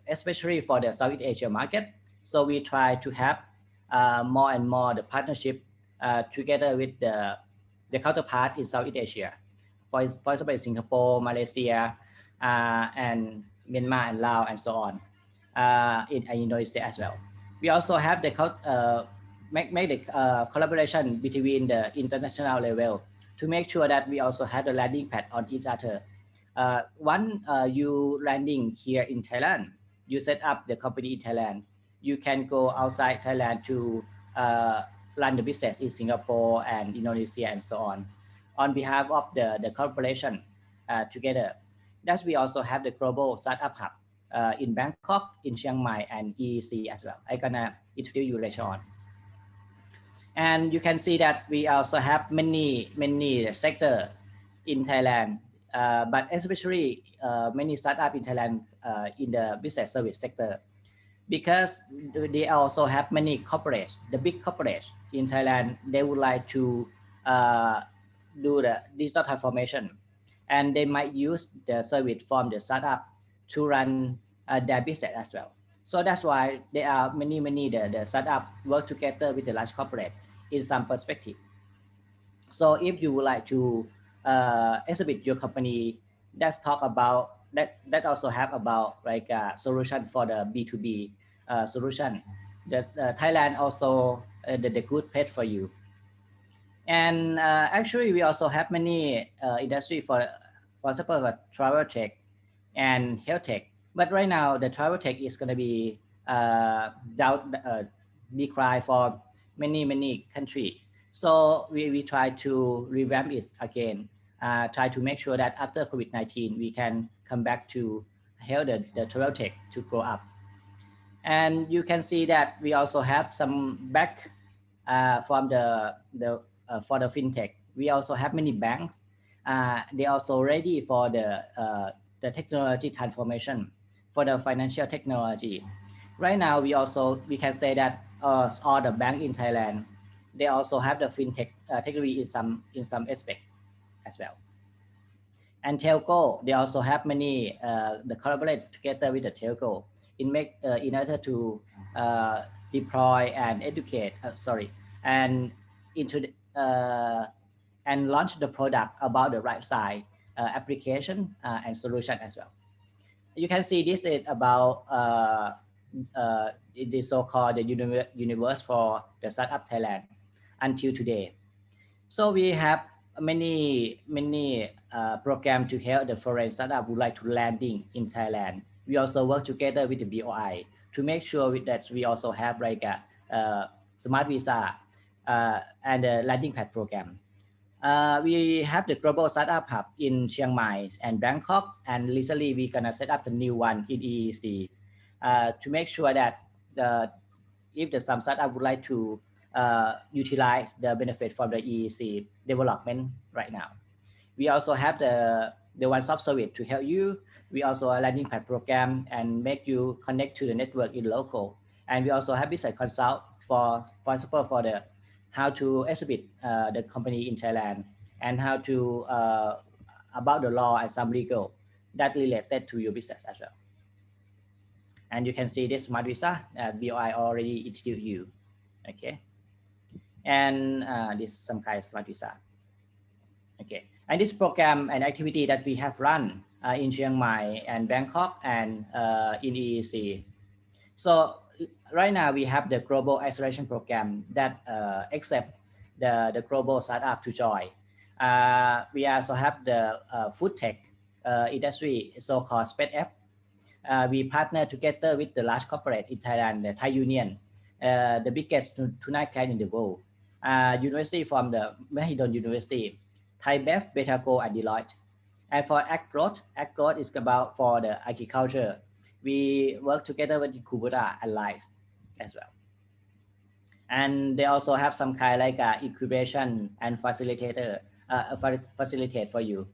Speaker 7: especially for the Southeast Asia market. So we try to have more and more the partnership together with the counterpart in Southeast Asia. For example, Singapore, Malaysia, and Myanmar and Laos and so on, in Indonesia as well. We also have the make the collaboration between the international level to make sure that we also have the landing pad on each other. You landing here in Thailand, you set up the company in Thailand, you can go outside Thailand to run the business in Singapore and Indonesia and so on behalf of the corporation together. Thus, we also have the global startup hub in Bangkok, in Chiang Mai, and EEC as well. I'm gonna introduce you later on. And you can see that we also have many sector in Thailand, but especially many startups in Thailand in the business service sector, because they also have many corporates, the big corporates in Thailand. They would like to do the digital transformation, and they might use the service from the startup to run their business as well. So that's why there are many the startup work together with the large corporate in some perspective. So if you would like to exhibit your company, let's talk about that also have about like a solution for the B2B solution. Thailand also the good pet for you. And actually we also have many industry for example travel tech and health tech. But right now the travel tech is going to be decline for many countries. So we try to revamp it again, try to make sure that after COVID-19 we can come back to help the travel tech to grow up. And you can see that we also have some back from for the fintech. We also have many banks. They also ready for the technology transformation for the financial technology. Right now we can say that all the bank in Thailand, they also have the fintech technology in some aspect as well. And telco, they also have many the collaborate together with the telco in order to deploy and educate and and launch the product about the right side application and solution as well. You can see this is about the so-called the universe for the startup Thailand until today. So we have many programs to help the foreign startup who like to landing in Thailand. We also work together with the BOI to make sure that we also have like a smart visa and a landing pad program. We have the global startup hub in Chiang Mai and Bangkok, and recently we're gonna set up the new one in EEC to make sure that if the some startup would like to utilize the benefit from the EEC development right now. We also have the one-stop service to help you. We also a landing pad program and make you connect to the network in local. And we also have business consult for example for the how to exhibit the company in Thailand and how to about the law and some legal that related to your business as well. And you can see this smart visa BOI already introduced you. Okay, and this is some kind of smart visa. Okay, and this program and activity that we have run in Chiang Mai and Bangkok and in EEC. So right now we have the global acceleration program that accept the global startup to join. We also have the food tech industry, so-called Space App. We partner together with the large corporate in Thailand, the Thai Union, the biggest tuna can in the world. University from the Mahidol University, Thai BEF, Betaco, and Deloitte. And for Ag Growth is about for the agriculture. We work together with Kubota and Lice as well. And they also have some kind like incubation and facilitator, facilitate for you.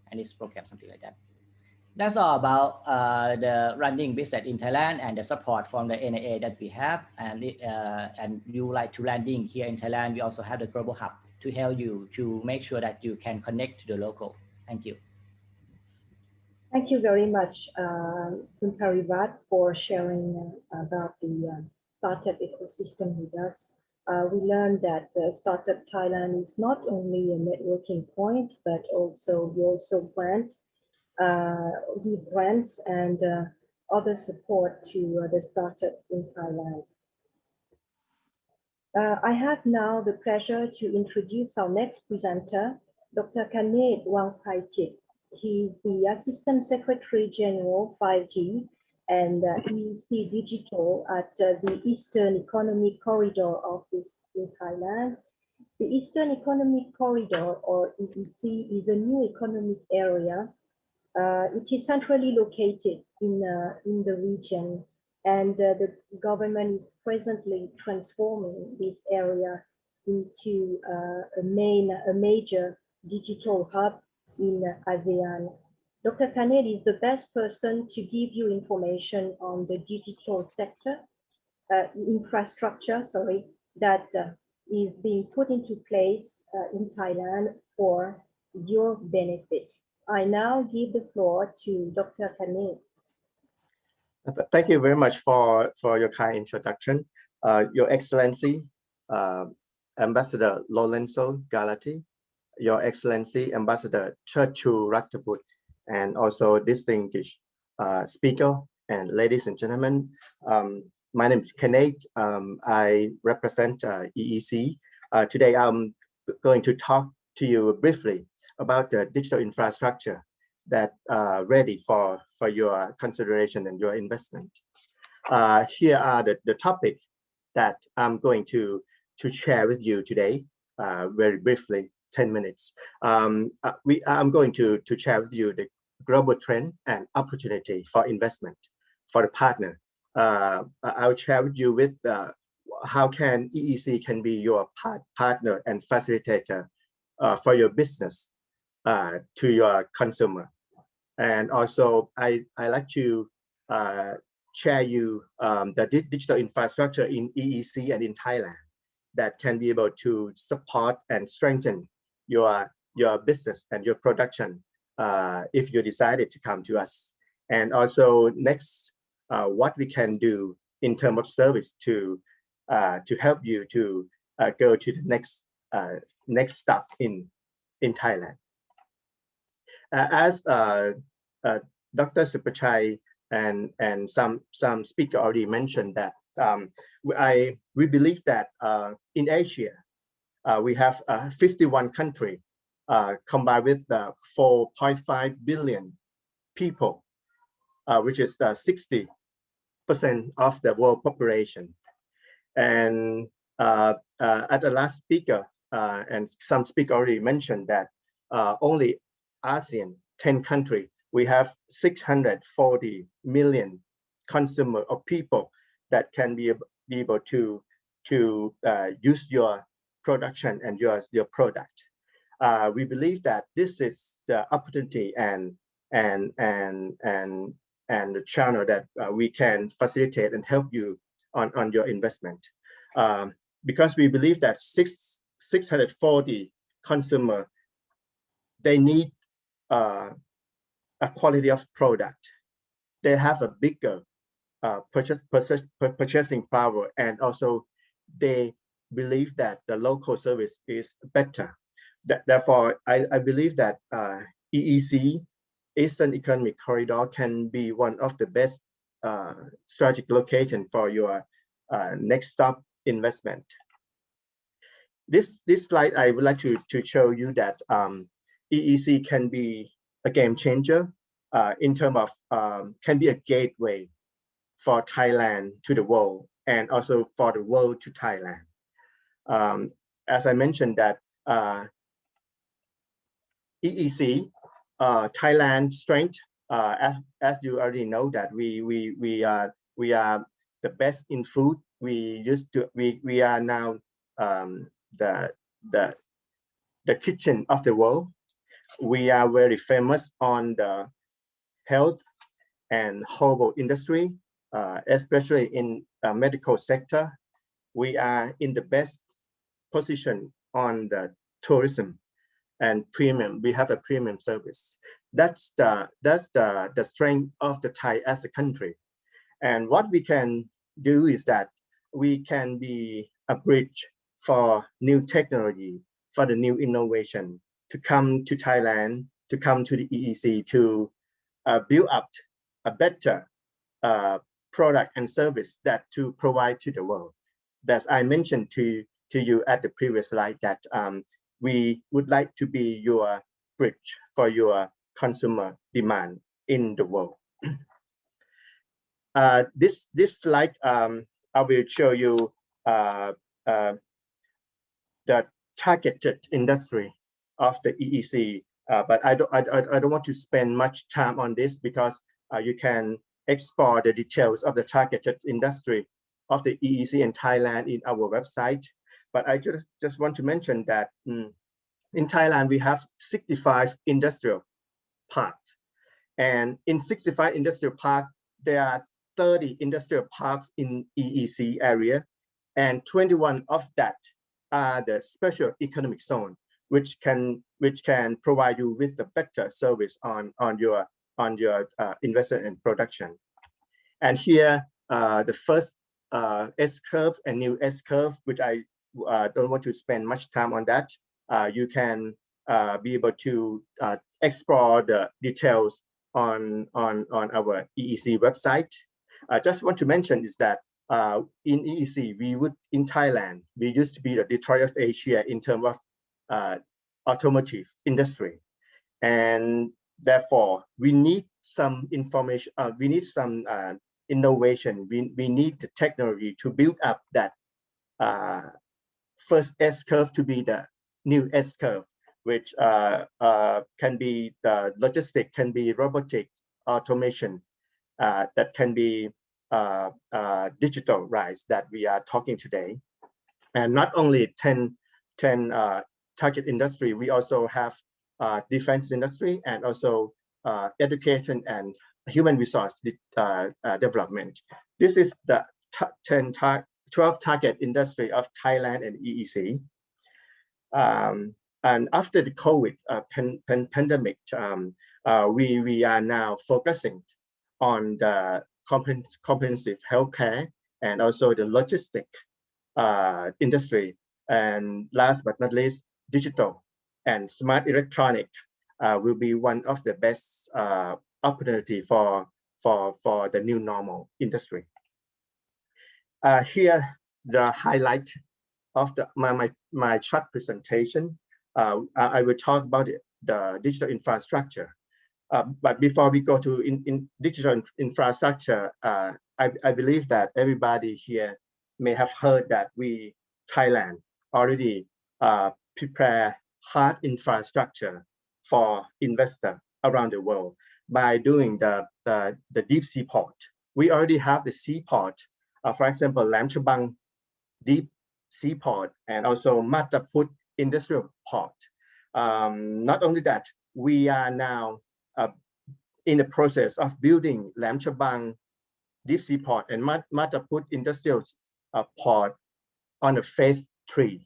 Speaker 7: And this program, something like that. That's all about the running business in Thailand and the support from the NIA that we have. And you like to landing here in Thailand, we also have the global hub to help you to make sure that you can connect to the local. Thank you.
Speaker 1: Thank you very much, Khun Parivat, for sharing about the startup ecosystem with us. We learned that Startup Thailand is not only a networking point, but also you also grant with grants and other support to the startups in Thailand. I have now the pleasure to introduce our next presenter, Dr. Kanet Wangpaichit. He's the Assistant Secretary General 5G and EEC Digital at the Eastern Economic Corridor Office in Thailand. The Eastern Economic Corridor, or EEC, is a new economic area. It is centrally located in the region, and the government is presently transforming this area into a major digital hub in ASEAN. Dr. Kanet is the best person to give you information on the digital sector, infrastructure, that is being put into place in Thailand for your benefit. I now give the floor to Dr. Kanet.
Speaker 8: Thank you very much for your kind introduction. Your Excellency, Ambassador Lorenzo Galati, Your Excellency, Ambassador Churchu Rattaput, and also distinguished speaker and ladies and gentlemen. My name is Kanet. I represent EEC. Today, I'm going to talk to you briefly about the digital infrastructure that ready for your consideration and your investment. Here are the topic that I'm going to share with you today, very briefly, 10 minutes. I'm going to share with you the global trend and opportunity for investment for the partner. I'll share with you with how can EEC can be your partner and facilitator for your business to your consumer. And also, I like to share you the digital infrastructure in EEC and in Thailand. that can be able to support and strengthen your business and your production if you decided to come to us. And also next, what we can do in terms of service to help you to go to the next step in Thailand. As Dr. Supachai and some speaker already mentioned that we believe that in Asia we have 51 countries combined with 4.5 billion people, which is 60% of the world population. And at the last speaker, and some speaker already mentioned that only ASEAN 10 countries, we have 640 million consumer or people that can be able to use your production and your product. We believe that this is the opportunity and the channel that we can facilitate and help you on your investment, because we believe that 640 consumer, they need a quality of product. They have a bigger purchasing power, and also they believe that the local service is better. Therefore, I believe that EEC, Eastern Economic Corridor, can be one of the best strategic location for your next stop investment. This slide, I would like to show you that EEC can be a game changer in terms of can be a gateway for Thailand to the world, and also for the world to Thailand. As I mentioned that EEC, Thailand strength, as you already know that we are the best in food. We are now the kitchen of the world. We are very famous on the health and herbal industry, especially in the medical sector. We are in the best position on the tourism and premium. We have a premium service. That's the strength of the Thai as a country. And what we can do is that we can be a bridge for new technology, for the new innovation to come to Thailand, to come to the EEC, to build up a better product and service that to provide to the world. As I mentioned to you at the previous slide, that we would like to be your bridge for your consumer demand in the world. This slide, I will show you the targeted industry of the EEC, but I don't want to spend much time on this, because you can explore the details of the targeted industry of the EEC in Thailand in our website. But I just want to mention that in Thailand we have 65 industrial parks, and in 65 industrial parks there are 30 industrial parks in EEC area, and 21 of that are the special economic zone, which can provide you with a better service on your investment and production. And here the first S-curve and new S-curve, which I don't want to spend much time on that. You can be able to explore the details on our EEC website. I just want to mention is that in EEC, in Thailand, we used to be the Detroit of Asia in terms of automotive industry, and therefore we need some information. We need some innovation. We need the technology to build up that first S-curve to be the new S-curve, which can be the logistic, can be robotic automation, that can be digital rise that we are talking today. And not only 10 target industry, we also have defense industry, and also education and human resource development. This is the 12 target industry of Thailand and EEC. And after the COVID pandemic, we are now focusing on the comprehensive healthcare and also the logistic industry. And last but not least, digital and smart electronic will be one of the best opportunity for the new normal industry. Here, the highlight of my short presentation. I will talk about the digital infrastructure. But before we go to digital infrastructure, I believe that everybody here may have heard that Thailand already prepare hard infrastructure for investors around the world by doing the deep sea port. We already have the seaport, for example, Lam Chabang deep seaport and also Mataput industrial port. Not only that, we are now in the process of building Lam Chabang deep sea port and Mataput industrial port on the phase 3,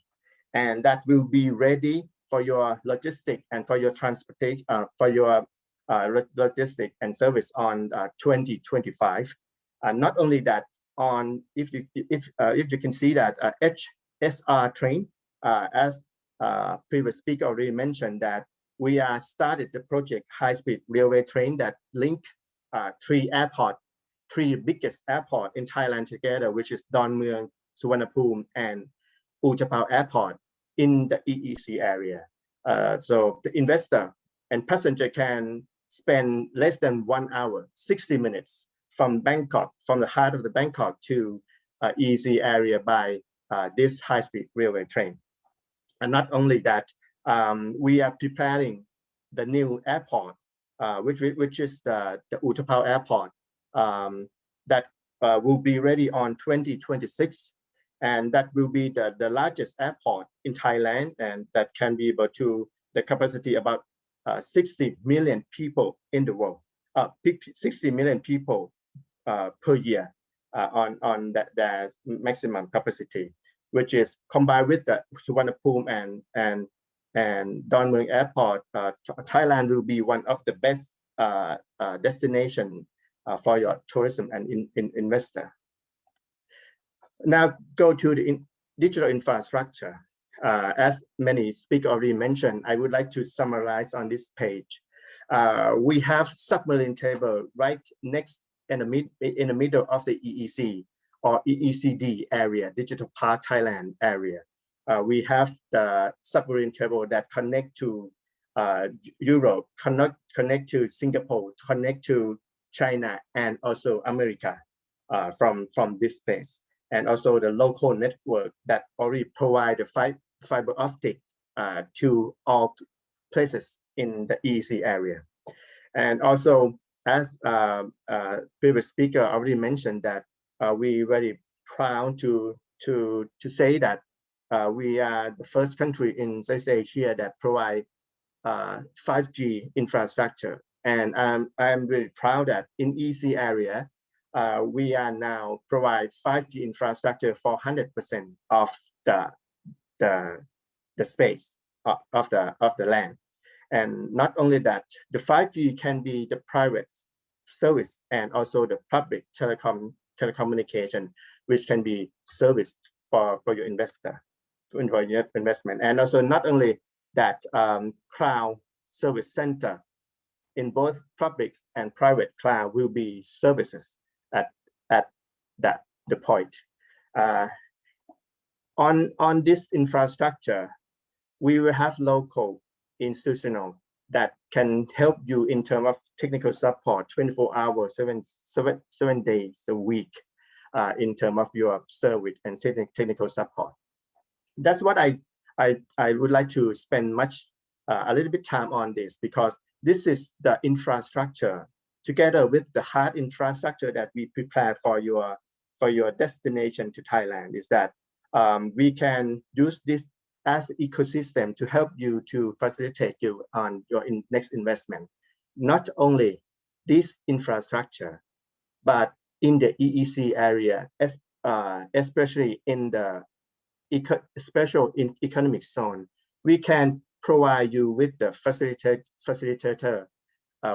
Speaker 8: and that will be ready for your logistic and for your transportation, for your logistic and service on 2025. Not only that, if you can see that HSR train, as previous speaker already mentioned, that we are started the project high-speed railway train that link three biggest airport in Thailand together, which is Don Mueang, Suvarnabhumi, and Utapao Airport in the EEC area. So the investor and passenger can spend less than 1 hour, 60 minutes from Bangkok, from the heart of the Bangkok to EEC area by this high-speed railway train. And not only that, we are preparing the new airport, which is the Utapao Airport, that will be ready on 2026. And that will be the largest airport in Thailand, and that can be able to the capacity about 60 million people in the world, 60 million people per year on that maximum capacity, which is combined with the Suvarnabhumi and Don Mueang Airport. Thailand will be one of the best destination for your tourism and investor. Now go to the digital infrastructure. As many speakers already mentioned, I would like to summarize on this page. We have submarine cable right next in the middle of the EEC or EECD area, Digital Park Thailand area. We have the submarine cable that connect to Europe, connect to Singapore, connect to China, and also America from this place. And also the local network that already provide the fiber optic to all places in the EEC area. And also, as previous speaker already mentioned, that we very proud to say that we are the first country in Southeast Asia that provide 5G infrastructure. And I'm really proud that in EEC area, we are now provide 5G infrastructure for 100% of the space of the land. And not only that, the 5G can be the private service and also the public telecommunication, which can be serviced for your investor, for your investment. And also not only that, cloud service center in both public and private cloud will be services at the point. On this infrastructure, we will have local institutional that can help you in terms of technical support 24 hours, seven days a week in terms of your service and technical support. That's what I would like to spend a little bit time on this, because this is the infrastructure together with the hard infrastructure that we prepare for your destination to Thailand, is that we can use this as an ecosystem to help you to facilitate you on your next investment. Not only this infrastructure, but in the EEC area, especially in the special economic zone, we can provide you with the facilitator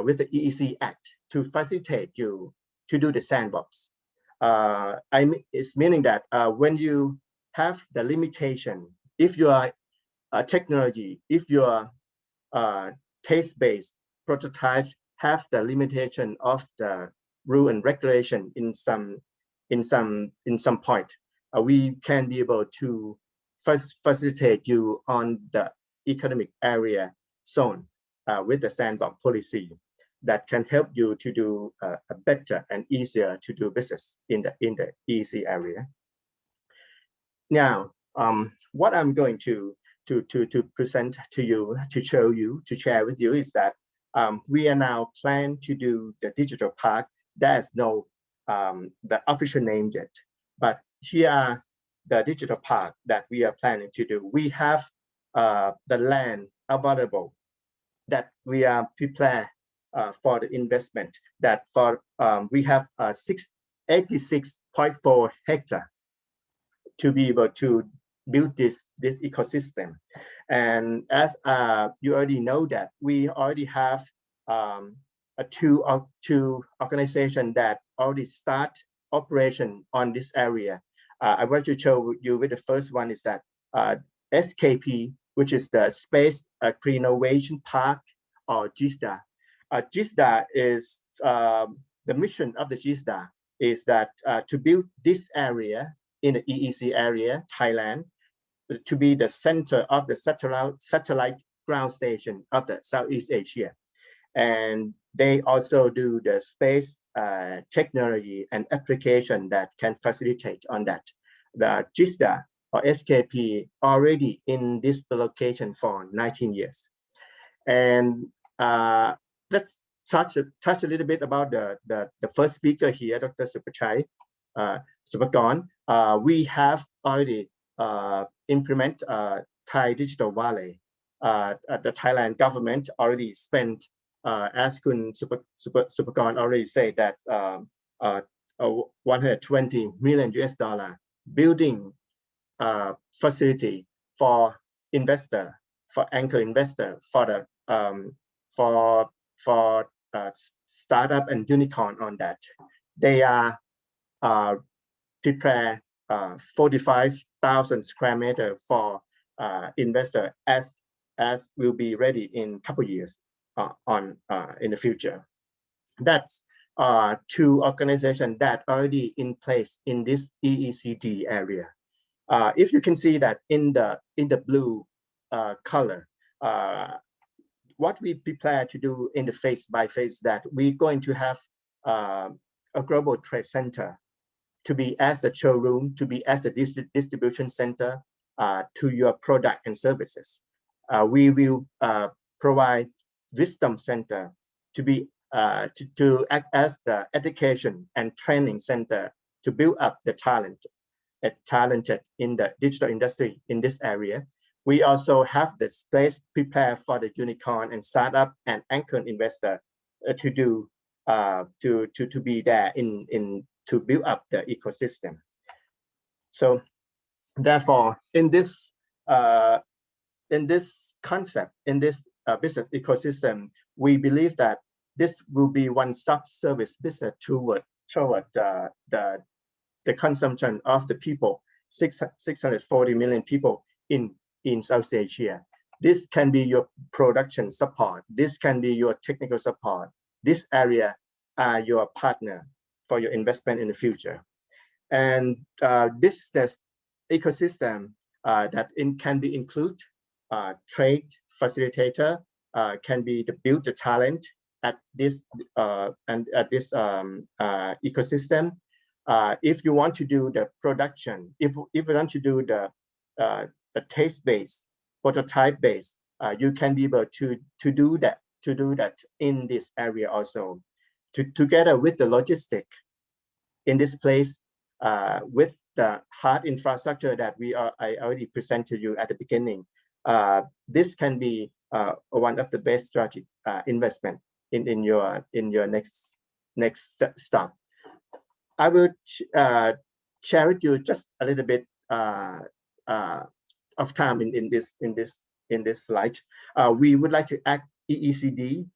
Speaker 8: with the EEC Act to facilitate you to do the sandbox. It's meaning that when you have the limitation, if you are technology, if your taste-based prototypes have the limitation of the rule and regulation in some point, we can be able to facilitate you on the economic area zone with the sandbox policy that can help you to do a better and easier to do business in the EEC area. Now, what I'm going to present to you, to show you, to share with you is that we are now planning to do the digital park. There's no the official name yet, but here are the digital park that we are planning to do. We have the land available that we are prepared for the investment. That for we have 86.4 hectares to be able to build this ecosystem. And as you already know that we already have two organizations that already start operation on this area. I want to show you with the first one is that SKP, which is the Space Innovation Park, or GISDA. GISDA is the mission of the GISDA is that to build this area in the EEC area, Thailand, to be the center of the satellite ground station of the Southeast Asia. And they also do the space technology and application that can facilitate on that. The GISDA or SKP already in this location for 19 years. And let's touch a little bit about the first speaker here, Dr. Supakorn. We have already implement Thai Digital Valley. The Thailand government already spent, as Kun Supakorn already said, that $120 million building facility for investor, for anchor investor, for the startup and unicorn on that. They are prepare 45,000 square meters for investor as will be ready in a couple of years in the future. That's two organizations that already in place in this EECD area. If you can see that in the blue color, what we prepare to do in the phase by phase, that we're going to have a global trade center to be as the showroom, to be as the distribution center to your product and services. We will provide wisdom center to be to act as the education and training center to build up the talented in the digital industry in this area. We also have the space prepared for the unicorn and startup and anchor investor to do to be there to build up the ecosystem. So therefore, in this concept, in this business ecosystem, we believe that this will be one-stop service business toward the consumption of the people, 640 million people in South Asia. This can be your production support. This can be your technical support. This area are your partner for your investment in the future. And this ecosystem that can be include trade facilitator, can be the build the talent at this ecosystem. If you want to do the production, if you want to do the taste-based, prototype-based, you can be able to do that in this area also. Together with the logistic in this place, with the hard infrastructure that I already presented to you at the beginning, this can be one of the best strategic investment in your next stop. I would share with you just a little bit of time in this slide. We would like to act EECD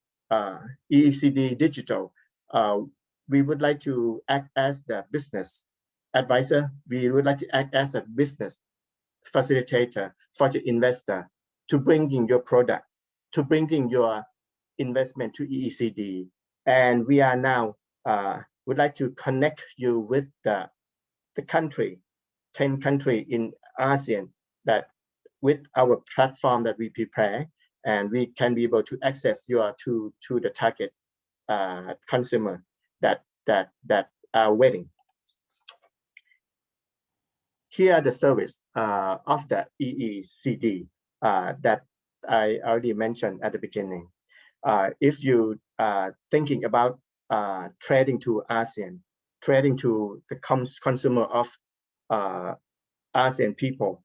Speaker 8: Digital. We would like to act as the business advisor. We would like to act as a business facilitator for the investor to bring in your product, to bring in your investment to EECD. And we are now would like to connect you with the country, 10 countries in ASEAN, that with our platform that we prepare, and we can be able to access you to the target consumer that are waiting. Here are the service of the EECD that I already mentioned at the beginning. If you are thinking about trading to ASEAN, trading to the consumer of ASEAN people,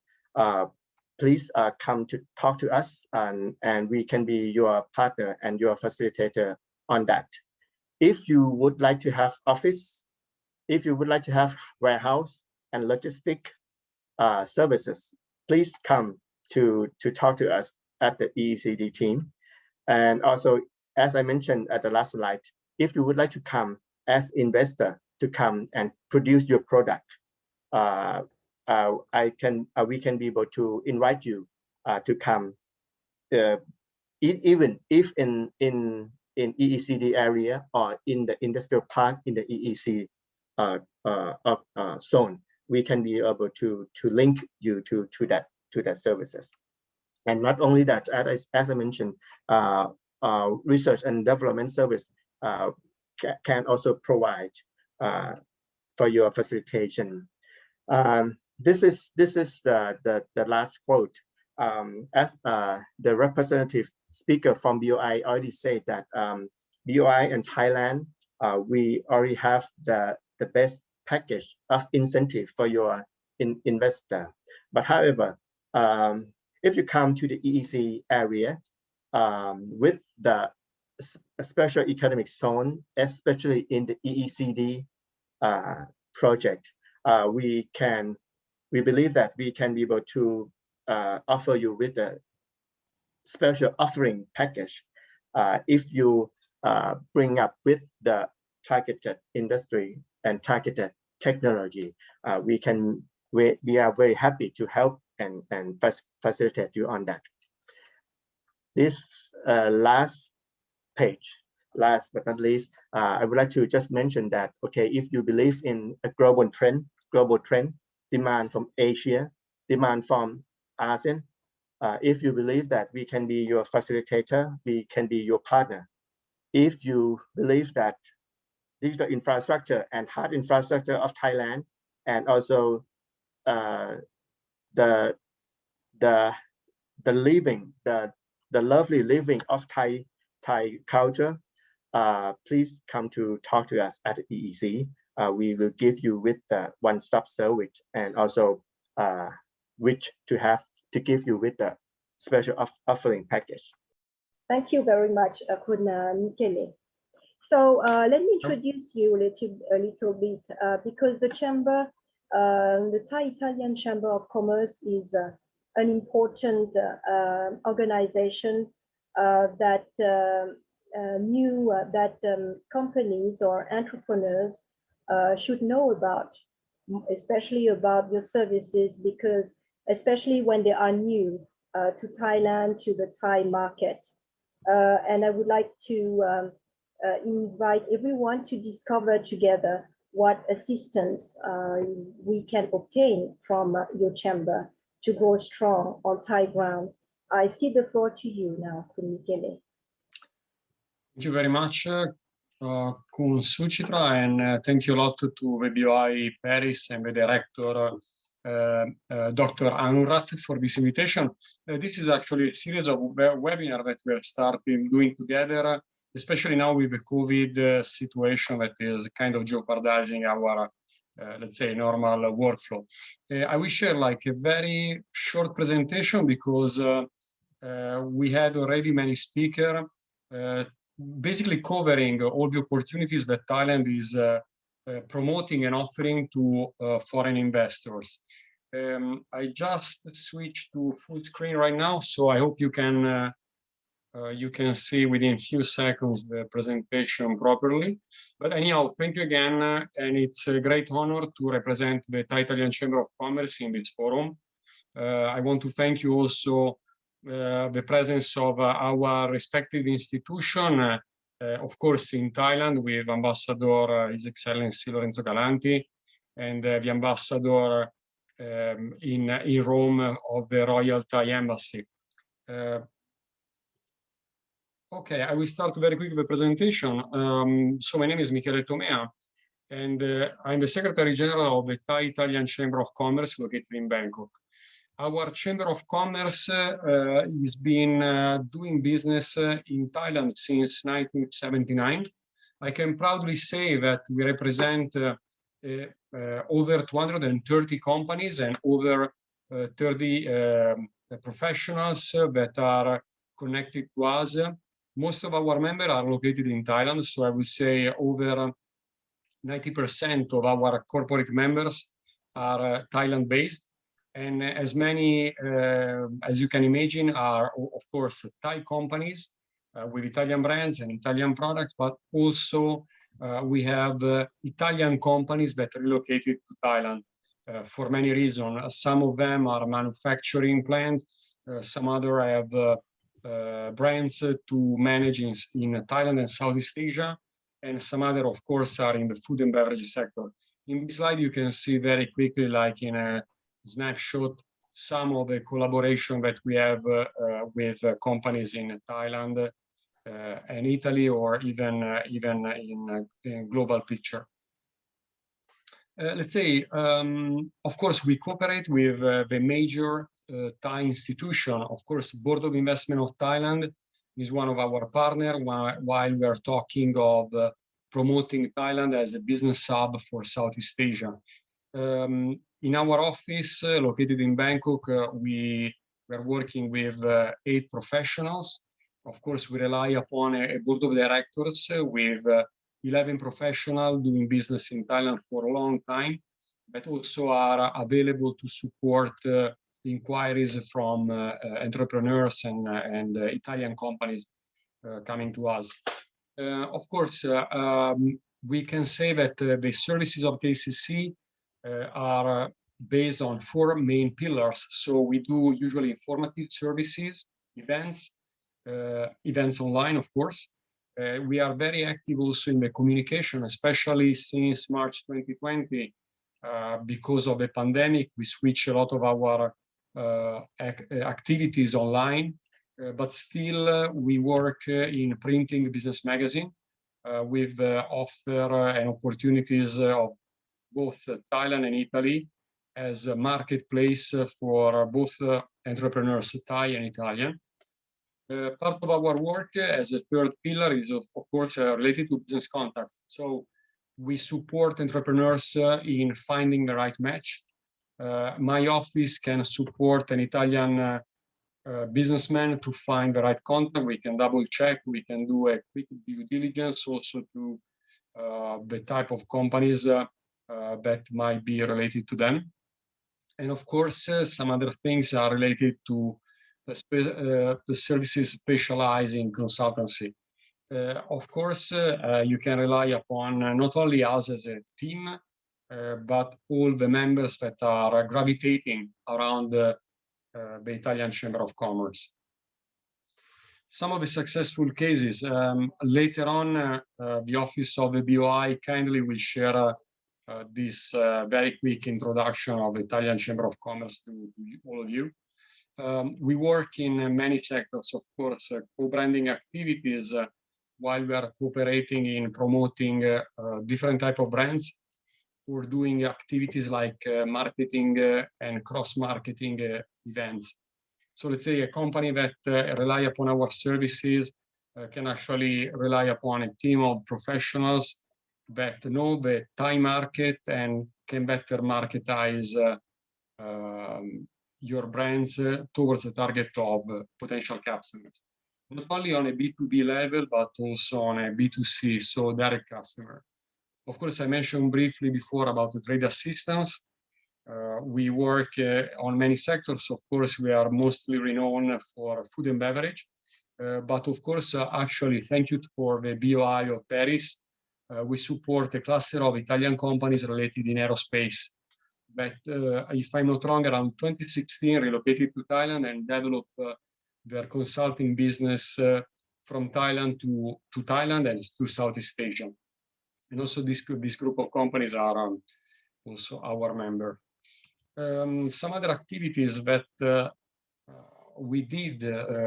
Speaker 8: please come to talk to us, and we can be your partner and your facilitator on that. If you would like to have office, if you would like to have warehouse and logistic services, please come to talk to us at the EECD team. And also, as I mentioned at the last slide, if you would like to come as investor to come and produce your product, we can be able to invite you to come, even if in EECD area or in the industrial park in the EEC zone. We can be able to link you to that services. And not only that, as I mentioned, research and development service can also provide for your facilitation. This is the last quote. As the representative speaker from BOI already said that BOI and Thailand, we already have the best package of incentive for your investor. But however, if you come to the EEC area with the special economic zone, especially in the EECD project, we believe that we can be able to offer you with a special offering package if you bring up with the targeted industry and targeted technology. We are very happy to help and facilitate you on that. This last page, last but not least, I would like to just mention that, okay, if you believe in a global trend, demand from Asia, demand from ASEAN, if you believe that we can be your facilitator, we can be your partner. If you believe that digital infrastructure and hard infrastructure of Thailand, and also the lovely living of Thai culture, please come to talk to us at EEC. We will give you with the one-stop service, and also to give you with the special offering package.
Speaker 1: Thank you very much, Khun Mikele. So let me introduce you a little bit, because the chamber, the Thai-Italian Chamber of Commerce is an important organization that companies or entrepreneurs should know about, especially about your services, because especially when they are new to Thailand, to the Thai market. And I would like to invite everyone to discover together what assistance we can obtain from your chamber to grow strong on Thai ground. I see the floor to you now, Khun Mikele.
Speaker 9: Thank you very much, Khun Suchitra, and thank you a lot to the BOI Paris and the director, Dr. Anurat, for this invitation. This is actually a series of webinars that we have started doing together, especially now with the COVID situation that is kind of jeopardizing our, let's say, normal workflow. I will share like a very short presentation because we had already many speakers basically covering all the opportunities that Thailand is promoting and offering to foreign investors. I just switched to full screen right now, so I hope you can see within a few seconds the presentation properly. But anyhow, thank you again, and it's a great honor to represent the Thai Italian Chamber of Commerce in this forum. I want to thank you also the presence of our respective institution, of course in Thailand with Ambassador His Excellency Lorenzo Galanti, and the Ambassador in Rome of the Royal Thai Embassy. Okay, I will start very quick with the presentation. So my name is Michele Tomea, and I'm the Secretary General of the Thai Italian Chamber of Commerce located in Bangkok. Our Chamber of Commerce has been doing business in Thailand since 1979. I can proudly say that we represent over 230 companies and over 30 professionals that are connected to us. Most of our members are located in Thailand, so I would say over 90% of our corporate members are Thailand-based. And as many as you can imagine are, of course, Thai companies with Italian brands and Italian products, but also we have Italian companies that are relocated to Thailand for many reasons. Some of them are manufacturing plants, some other have brands to manage in Thailand and Southeast Asia, and some other, of course, are in the food and beverage sector. In this slide, you can see very quickly, like in a snapshot, some of the collaboration that we have with companies in Thailand and Italy, or even in global picture. Let's say, of course, we cooperate with the major Thai institution. Of course, Board of Investment of Thailand is one of our partners, while we are talking of promoting Thailand as a business hub for Southeast Asia. In our office, located in Bangkok, we are working with 8 professionals. Of course, we rely upon a board of directors with 11 professionals doing business in Thailand for a long time, but also are available to support inquiries from entrepreneurs and Italian companies coming to us. Of course, we can say that the services of KCC are based on 4 main pillars. So we do usually informative services, events online, of course. We are very active also in the communication, especially since March 2020. Because of the pandemic, we switched a lot of our activities online, but still we work in printing business magazine with offer and opportunities of both Thailand and Italy as a marketplace for both entrepreneurs, Thai and Italian. Part of our work as a third pillar is, of course, related to business contacts. So we support entrepreneurs in finding the right match. My office can support an Italian businessman to find the right contact. We can double check, we can do a quick due diligence also to the type of companies that might be related to them. And of course, some other things are related to the services specialized in consultancy. Of course, you can rely upon not only us as a team, but all the members that are gravitating around the Italian Chamber of Commerce. Some of the successful cases. Later on, the Office of the BOI kindly will share this very quick introduction of the Italian Chamber of Commerce to all of you. We work in many sectors, of course, co-branding activities, while we are cooperating in promoting different type of brands. We're doing activities like marketing and cross-marketing events. So let's say a company that rely upon our services can actually rely upon a team of professionals that know the Thai market and can better marketize your brands towards the target of potential customers. Not only on a B2B level, but also on a B2C, so direct customer. Of course, I mentioned briefly before about the trade assistance. We work on many sectors. Of course, we are mostly renowned for food and beverage. But of course, actually, thank you for the BOI of Paris. We support a cluster of Italian companies related in aerospace. But if I'm not wrong, around 2016, relocated to Thailand and developed their consulting business from Thailand to Thailand and to Southeast Asia. And also this group of companies are also our member. Some other activities that we did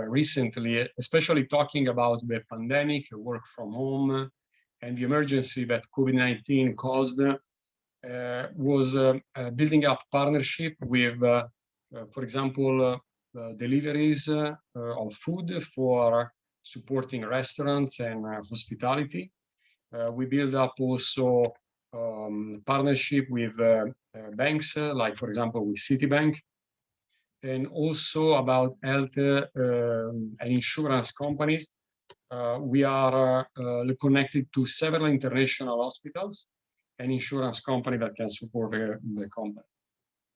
Speaker 9: recently, especially talking about the pandemic, work from home, and the emergency that COVID-19 caused, was building up partnership with, for example, deliveries of food for supporting restaurants and hospitality. We build up also partnership with banks, like for example with Citibank, and also about health and insurance companies. We are connected to several international hospitals and insurance company that can support the company.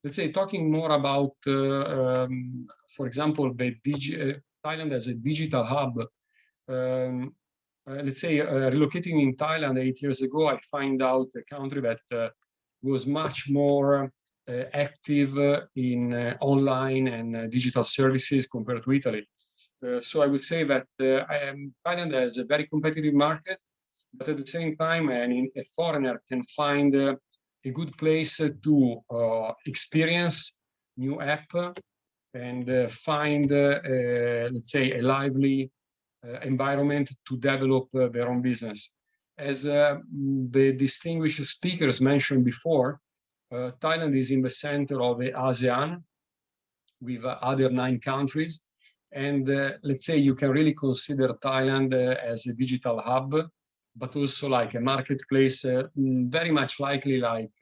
Speaker 9: Let's say talking more about, for example, Thailand as a digital hub. Let's say relocating in Thailand 8 years ago, I find out a country that was much more active in online and digital services compared to Italy. So I would say that Thailand has a very competitive market, but at the same time, a foreigner can find a good place to experience new app and find, let's say, a lively environment to develop their own business. As the distinguished speakers mentioned before, Thailand is in the center of the ASEAN with other 9 countries. And let's say you can really consider Thailand as a digital hub, but also like a marketplace, very much likely like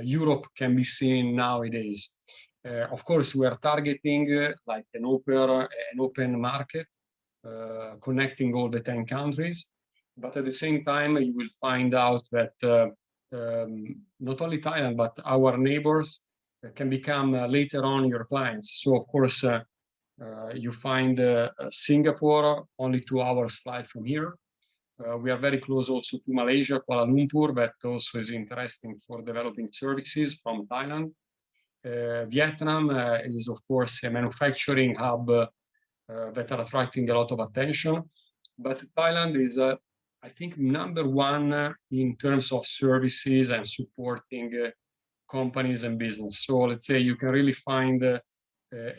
Speaker 9: Europe can be seen nowadays. Of course, we are targeting like an open market, connecting all the 10 countries. But at the same time, you will find out that not only Thailand, but our neighbors can become later on your clients. So of course, you find Singapore, only 2 hours flight from here. We are very close also to Malaysia, Kuala Lumpur, that also is interesting for developing services from Thailand. Vietnam is, of course, a manufacturing hub that are attracting a lot of attention. But Thailand is, I think, #1 in terms of services and supporting companies and business. So let's say you can really find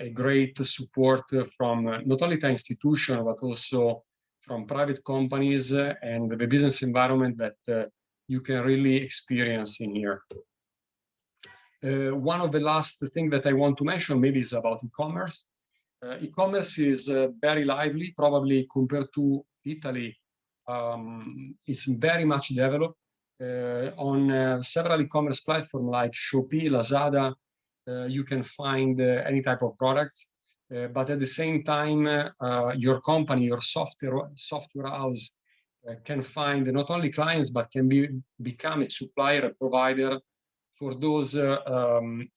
Speaker 9: a great support from not only the institution, but also from private companies and the business environment that you can really experience in here. One of the last things that I want to mention maybe is about e-commerce. E-commerce is very lively, probably compared to Italy. It's very much developed on several e-commerce platforms like Shopee, Lazada. You can find any type of products, but at the same time, your company, your software house can find not only clients, but can become a supplier, a provider for those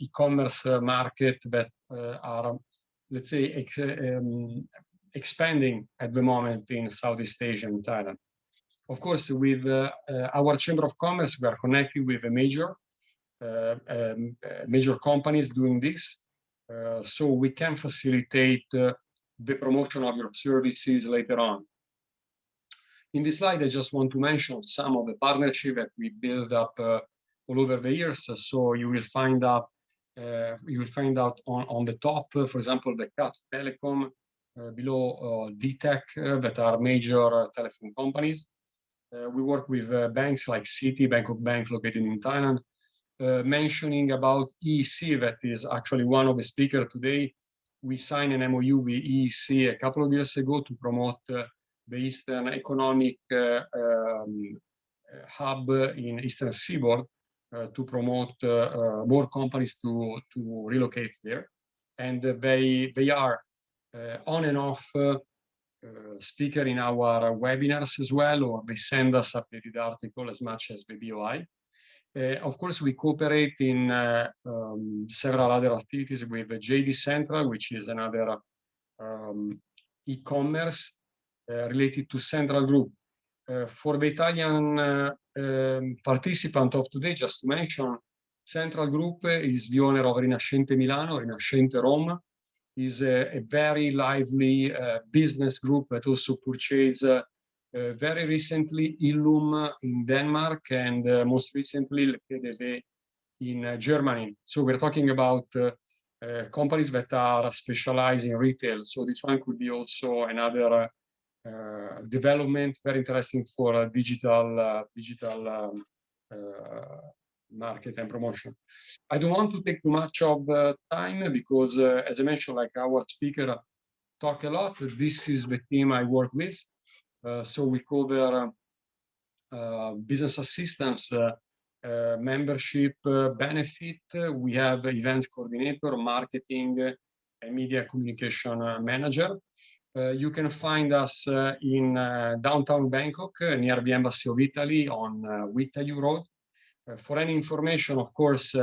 Speaker 9: e-commerce market that are, let's say, expanding at the moment in Southeast Asia and Thailand. Of course, with our Chamber of Commerce, we are connected with a major companies doing this, so we can facilitate the promotion of your services later on. In this slide, I just want to mention some of the partnerships that we built up all over the years. So you will find out on the top, for example, the CAT Telecom, below DTEC, that are major telephone companies. We work with banks like Citi, Bangkok Bank, located in Thailand. Mentioning about EEC, that is actually one of the speakers today. We signed an MOU with EEC a couple of years ago to promote the Eastern Economic Hub in Eastern Seaboard, to promote more companies to relocate there. And they are on and off speaker in our webinars as well, or they send us updated article as much as the BOI. Of course, we cooperate in several other activities with JD Central, which is another e-commerce related to Central Group. For the Italian participant of today, just to mention, Central Group is the owner of Rinascente Milano, Rinascente Rome, is a very lively business group that also purchased very recently Illum in Denmark and most recently Le PDV in Germany. So we're talking about companies that are specialized in retail. So this one could be also another development, very interesting for digital market and promotion. I don't want to take too much of time because, as I mentioned, like our speaker talk a lot. This is the team I work with. So we cover business assistance, membership benefit. We have events coordinator, marketing, and media communication manager. You can find us in downtown Bangkok, near the Embassy of Italy on Witayu Road. For any information, of course,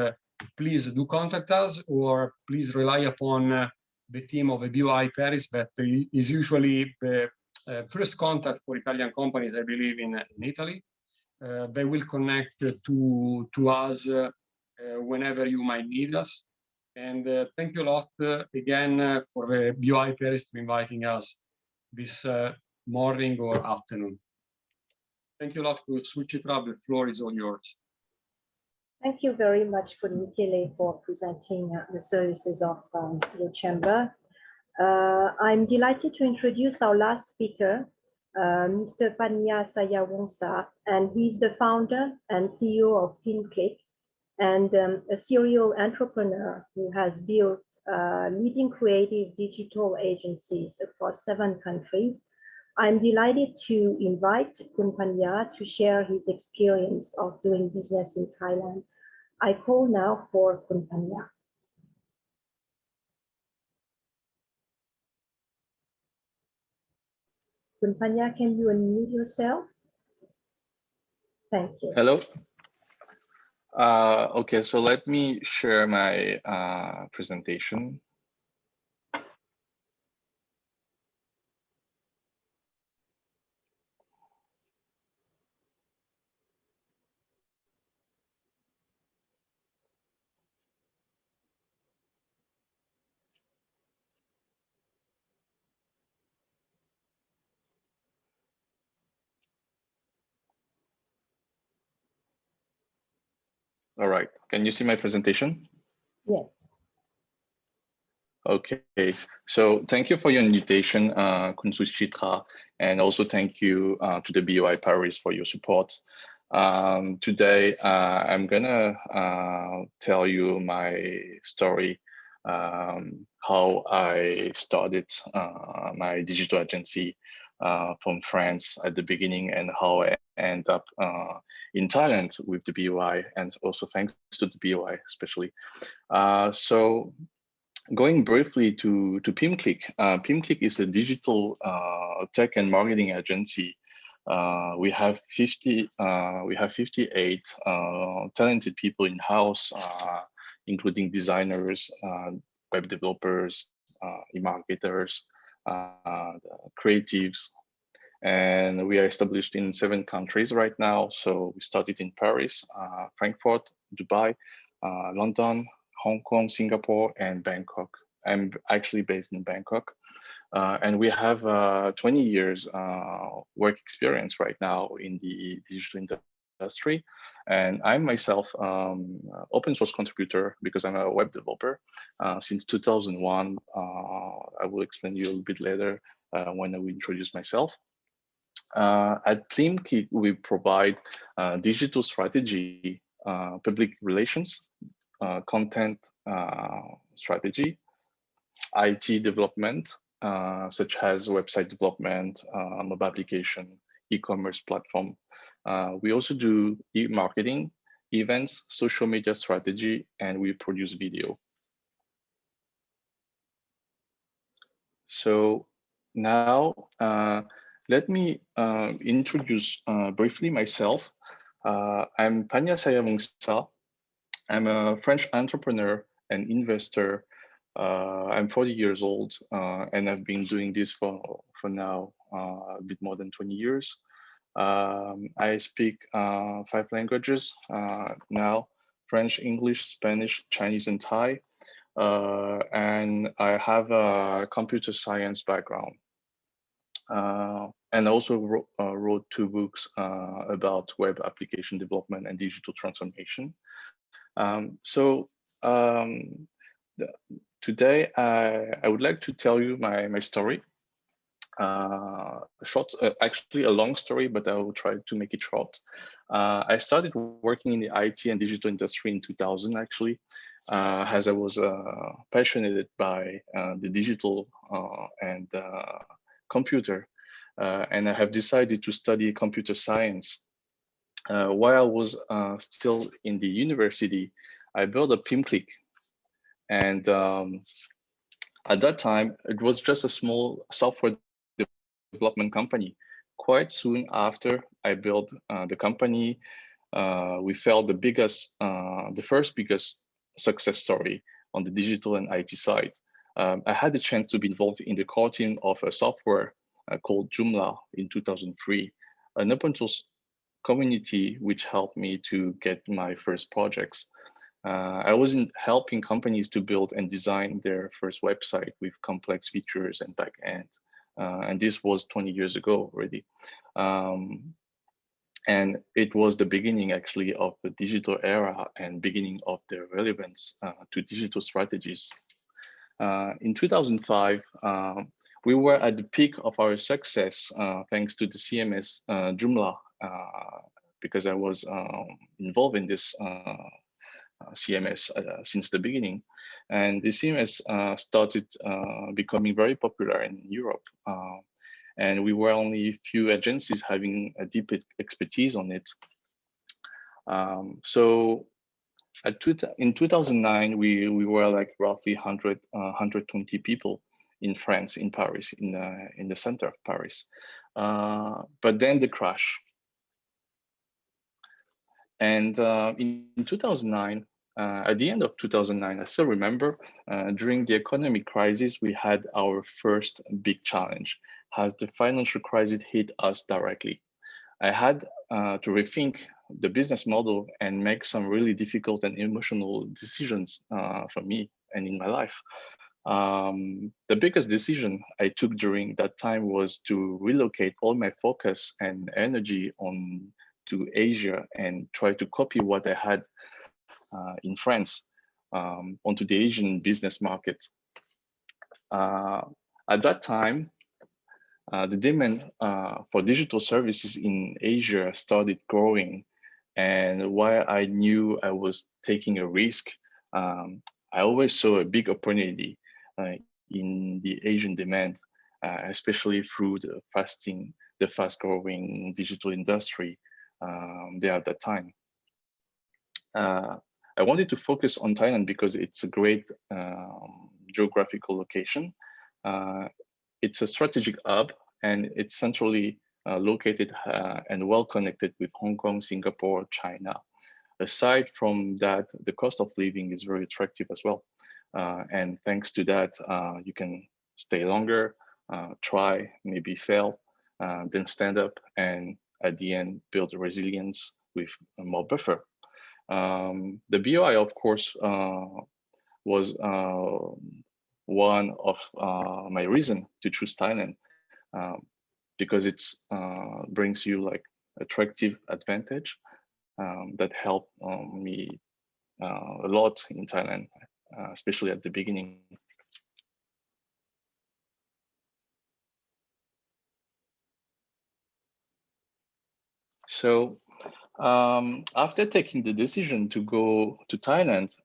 Speaker 9: please do contact us, or please rely upon the team of the BOI Paris that is usually the first contact for Italian companies, I believe, in Italy. They will connect to us whenever you might need us. And thank you a lot again for the BOI Paris for inviting us this morning or afternoon. Thank you a lot, Suchitra. The floor is all yours.
Speaker 1: Thank you very much, Michele, for presenting the services of your chamber. I'm delighted to introduce our last speaker, Mr. Panya Sayawongsa, and he's the founder and CEO of PinClick, and a serial entrepreneur who has built leading creative digital agencies across 7 countries. I'm delighted to invite Kun Panya to share his experience of doing business in Thailand. I call now for Kun Panya. Kun Panya, can you unmute yourself? Thank you.
Speaker 10: Hello. Okay, so let me share my presentation. All right, can you see my presentation?
Speaker 1: Yes.
Speaker 10: Okay, so thank you for your invitation, Kun Suchitra, and also thank you to the BOI Paris for your support. Today, I'm gonna tell you my story, how I started my digital agency from France at the beginning, and how I end up in Thailand with the BOI, and also thanks to the BOI especially. So going briefly to PimClick. PimClick is a digital tech and marketing agency. We have 58 talented people in house, including designers, web developers, e-marketers, creatives, and we are established in 7 countries right now. So we started in Paris, Frankfurt, Dubai, London, Hong Kong, Singapore, and Bangkok. I'm actually based in Bangkok. And we have 20 years work experience right now in the digital industry. And I'm myself open source contributor because I'm a web developer since 2001. I will explain to you a little bit later when I will introduce myself. At PlimKit, we provide digital strategy, public relations, content strategy, IT development, such as website development, mobile application, e-commerce platform. We also do e-marketing, events, social media strategy, and we produce video. So Now, let me introduce briefly myself. I'm Panya Sayamungsa. I'm a French entrepreneur and investor. I'm 40 years old, and I've been doing this for now a bit more than 20 years. I speak 5 languages now: French, English, Spanish, Chinese, and Thai. And I have a computer science background. And also wrote 2 books about web application development and digital transformation. Today I would like to tell you my story. Actually a long story, but I will try to make it short. I started working in the IT and digital industry in 2000, actually, as I was passionate by the digital and computer. And I have decided to study computer science. While I was still in the university, I built a PIM-Click. And at that time, it was just a small software development company. Quite soon after I built the company, we felt the first biggest success story on the digital and IT side. I had the chance to be involved in the core team of a software called Joomla in 2003, an open source community which helped me to get my first projects. I was helping companies to build and design their first website with complex features and backend. And this was 20 years ago already. And it was the beginning actually of the digital era and beginning of the relevance to digital strategies. In 2005, we were at the peak of our success thanks to the CMS Joomla, because I was involved in this CMS since the beginning. And the CMS started becoming very popular in Europe. And we were only a few agencies having a deep expertise on it. So in 2009, we were like roughly 120 people in France, in Paris, in the center of Paris. But then the crash. And in 2009, at the end of 2009, I still remember, during the economic crisis, we had our first big challenge as the financial crisis hit us directly. I had to rethink the business model and make some really difficult and emotional decisions for me and in my life. The biggest decision I took during that time was to relocate all my focus and energy to Asia and try to copy what I had in France onto the Asian business market. At that time, the demand for digital services in Asia started growing. And while I knew I was taking a risk, I always saw a big opportunity in the Asian demand, especially through the fast-growing digital industry there at that time. I wanted to focus on Thailand because it's a great geographical location. It's a strategic hub, and it's centrally located and well connected with Hong Kong, Singapore, China. Aside from that, the cost of living is very attractive as well. And thanks to that, you can stay longer, try, maybe fail, then stand up, and at the end, build resilience with more buffer. The BOI, of course, was one of my reason to choose Thailand, because it brings you like attractive advantage that helped me a lot in Thailand, especially at the beginning. So after taking the decision to go to Thailand,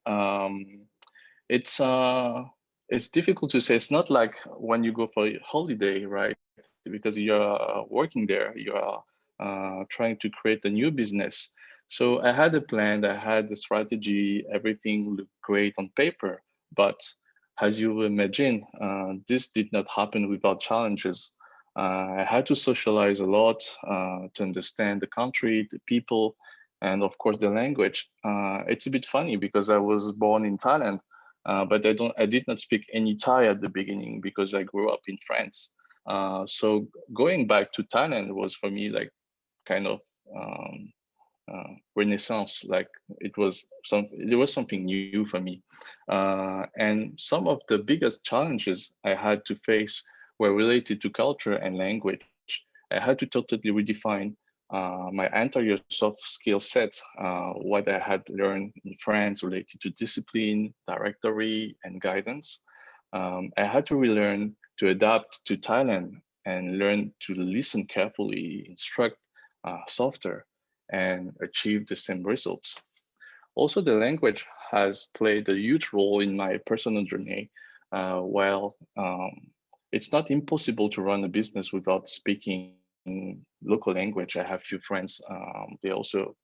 Speaker 10: it's difficult to say. It's not like when you go for a holiday, right? Because you're working there, you are trying to create a new business. So I had a plan, I had a strategy, everything looked great on paper, but as you imagine, this did not happen without challenges. I had to socialize a lot to understand the country, the people, and of course the language. It's a bit funny because I was born in Thailand, but I did not speak any Thai at the beginning because I grew up in France. So going back to Thailand was for me like kind of renaissance. Like it was something new for me, and some of the biggest challenges I had to face were related to culture and language. I had to totally redefine my entire soft skill set, what I had learned in France related to discipline, directory, and guidance. I had to relearn to adapt to Thailand and learn to listen carefully, instruct softer, and achieve the same results. Also, the language has played a huge role in my personal journey. While it's not impossible to run a business without speaking local language, I have few friends, they also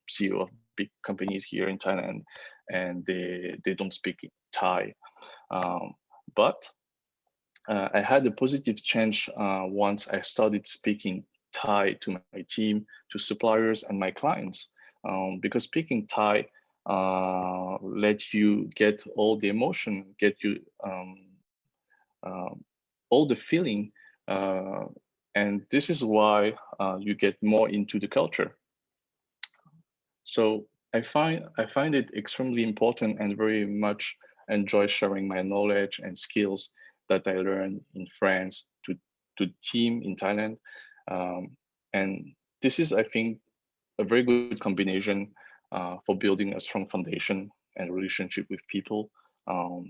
Speaker 10: CEO of big companies here in Thailand, and they don't speak Thai. But I had a positive change once I started speaking Thai to my team, to suppliers and my clients, because speaking Thai let you get all the emotion, get you all the feeling, and this is why you get more into the culture. So I find it extremely important and very much enjoy sharing my knowledge and skills that I learned in France to team in Thailand. And this is, I think, a very good combination for building a strong foundation and relationship with people.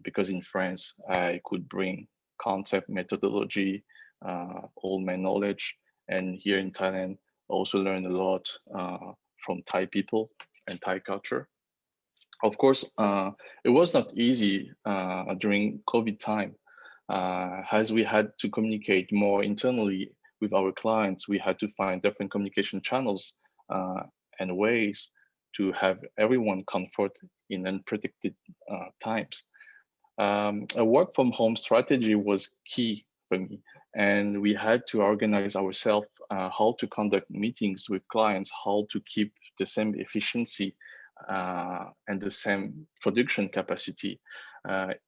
Speaker 10: Because in France, I could bring concept, methodology, all my knowledge. And here in Thailand, I also learned a lot from Thai people and Thai culture. Of course, it was not easy during COVID time. As we had to communicate more internally with our clients, we had to find different communication channels and ways to have everyone comfort in unpredicted times. A work from home strategy was key for me, and we had to organize ourselves how to conduct meetings with clients, how to keep the same efficiency and the same production capacity.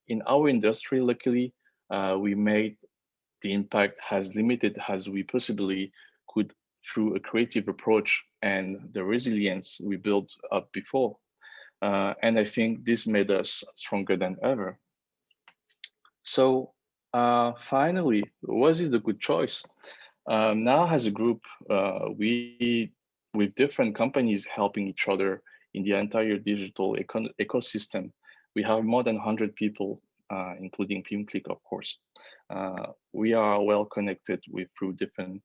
Speaker 10: In our industry, luckily, we made the impact as limited as we possibly could through a creative approach and the resilience we built up before. And I think this made us stronger than ever. So finally, was it a good choice? Now as a group, with different companies helping each other in the entire digital ecosystem, we have more than 100 people, including PimClick, of course. We are well connected through different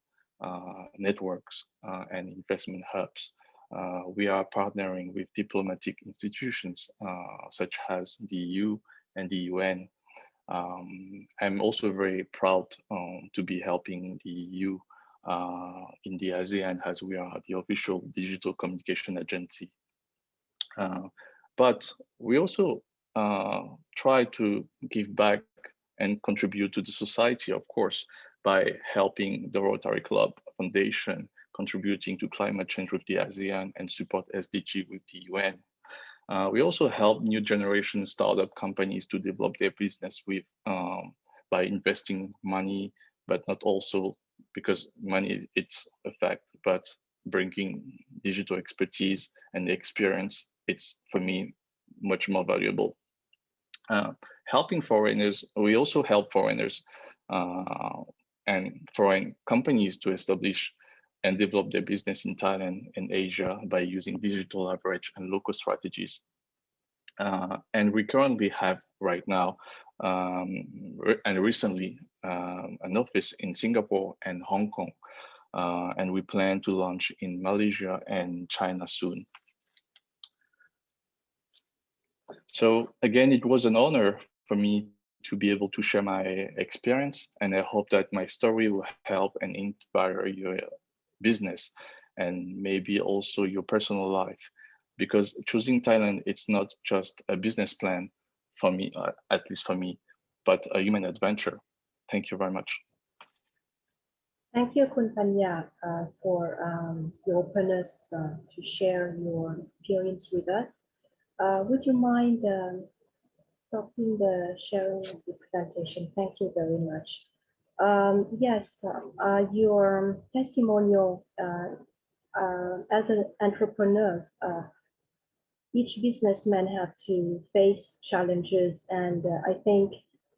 Speaker 10: networks and investment hubs. We are partnering with diplomatic institutions such as the EU and the UN. I'm also very proud to be helping the EU in the ASEAN, as we are the official digital communication agency. But we also try to give back and contribute to the society, of course, by helping the Rotary Club Foundation, contributing to climate change with the ASEAN, and support SDG with the UN. We also help new generation startup companies to develop their business by investing money, but not also because money, it's a fact, but bringing digital expertise and experience, it's for me much more valuable. Helping foreigners, we also help foreigners and foreign companies to establish and develop their business in Thailand and Asia by using digital leverage and local strategies. And we currently have right now and recently an office in Singapore and Hong Kong. And we plan to launch in Malaysia and China soon. So again, it was an honor for me to be able to share my experience, and I hope that my story will help and inspire your business and maybe also your personal life, because choosing Thailand, it's not just a business plan for me, at least for me, but a human adventure. Thank you very much.
Speaker 1: Thank you, Kun Panya, for your openness to share your experience with us. Would you mind stopping the sharing of the presentation? Thank you very much. Yes, your testimonial as an entrepreneur, each businessman have to face challenges, and I think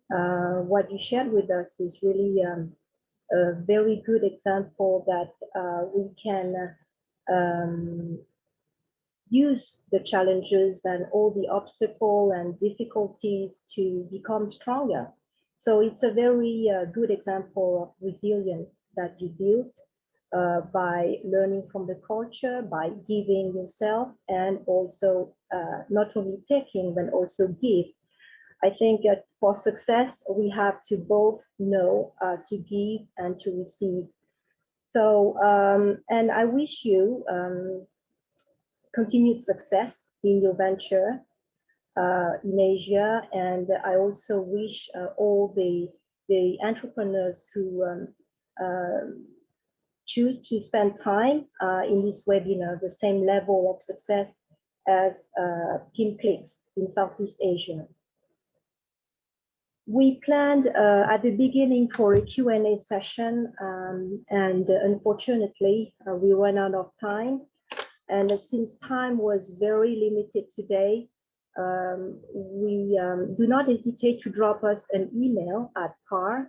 Speaker 1: what you shared with us is really a very good example that we can use the challenges and all the obstacles and difficulties to become stronger. So it's a very good example of resilience that you built by learning from the culture, by giving yourself, and also not only taking, but also give. I think for success, we have to both know to give and to receive. So, and I wish you continued success in your venture in Asia. And I also wish all the entrepreneurs who choose to spend time in this webinar the same level of success as Kim Clicks in Southeast Asia. We planned at the beginning for a Q&A session, and unfortunately, we ran out of time. And since time was very limited today, we do not hesitate to drop us an email at par@boi.go.th.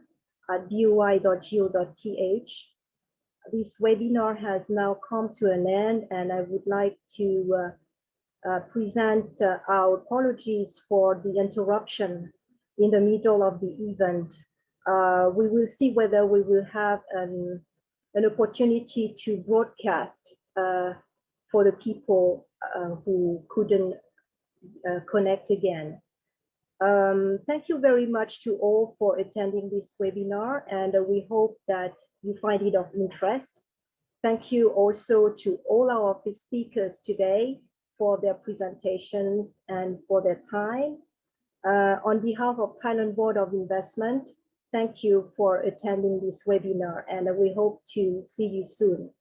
Speaker 1: This webinar has now come to an end, and I would like to present our apologies for the interruption in the middle of the event. We will see whether we will have an opportunity to broadcast for the people who couldn't connect again. Thank you very much to all for attending this webinar, and we hope that you find it of interest. Thank you also to all our speakers today for their presentations and for their time. On behalf of Thailand Board of Investment, thank you for attending this webinar, and we hope to see you soon.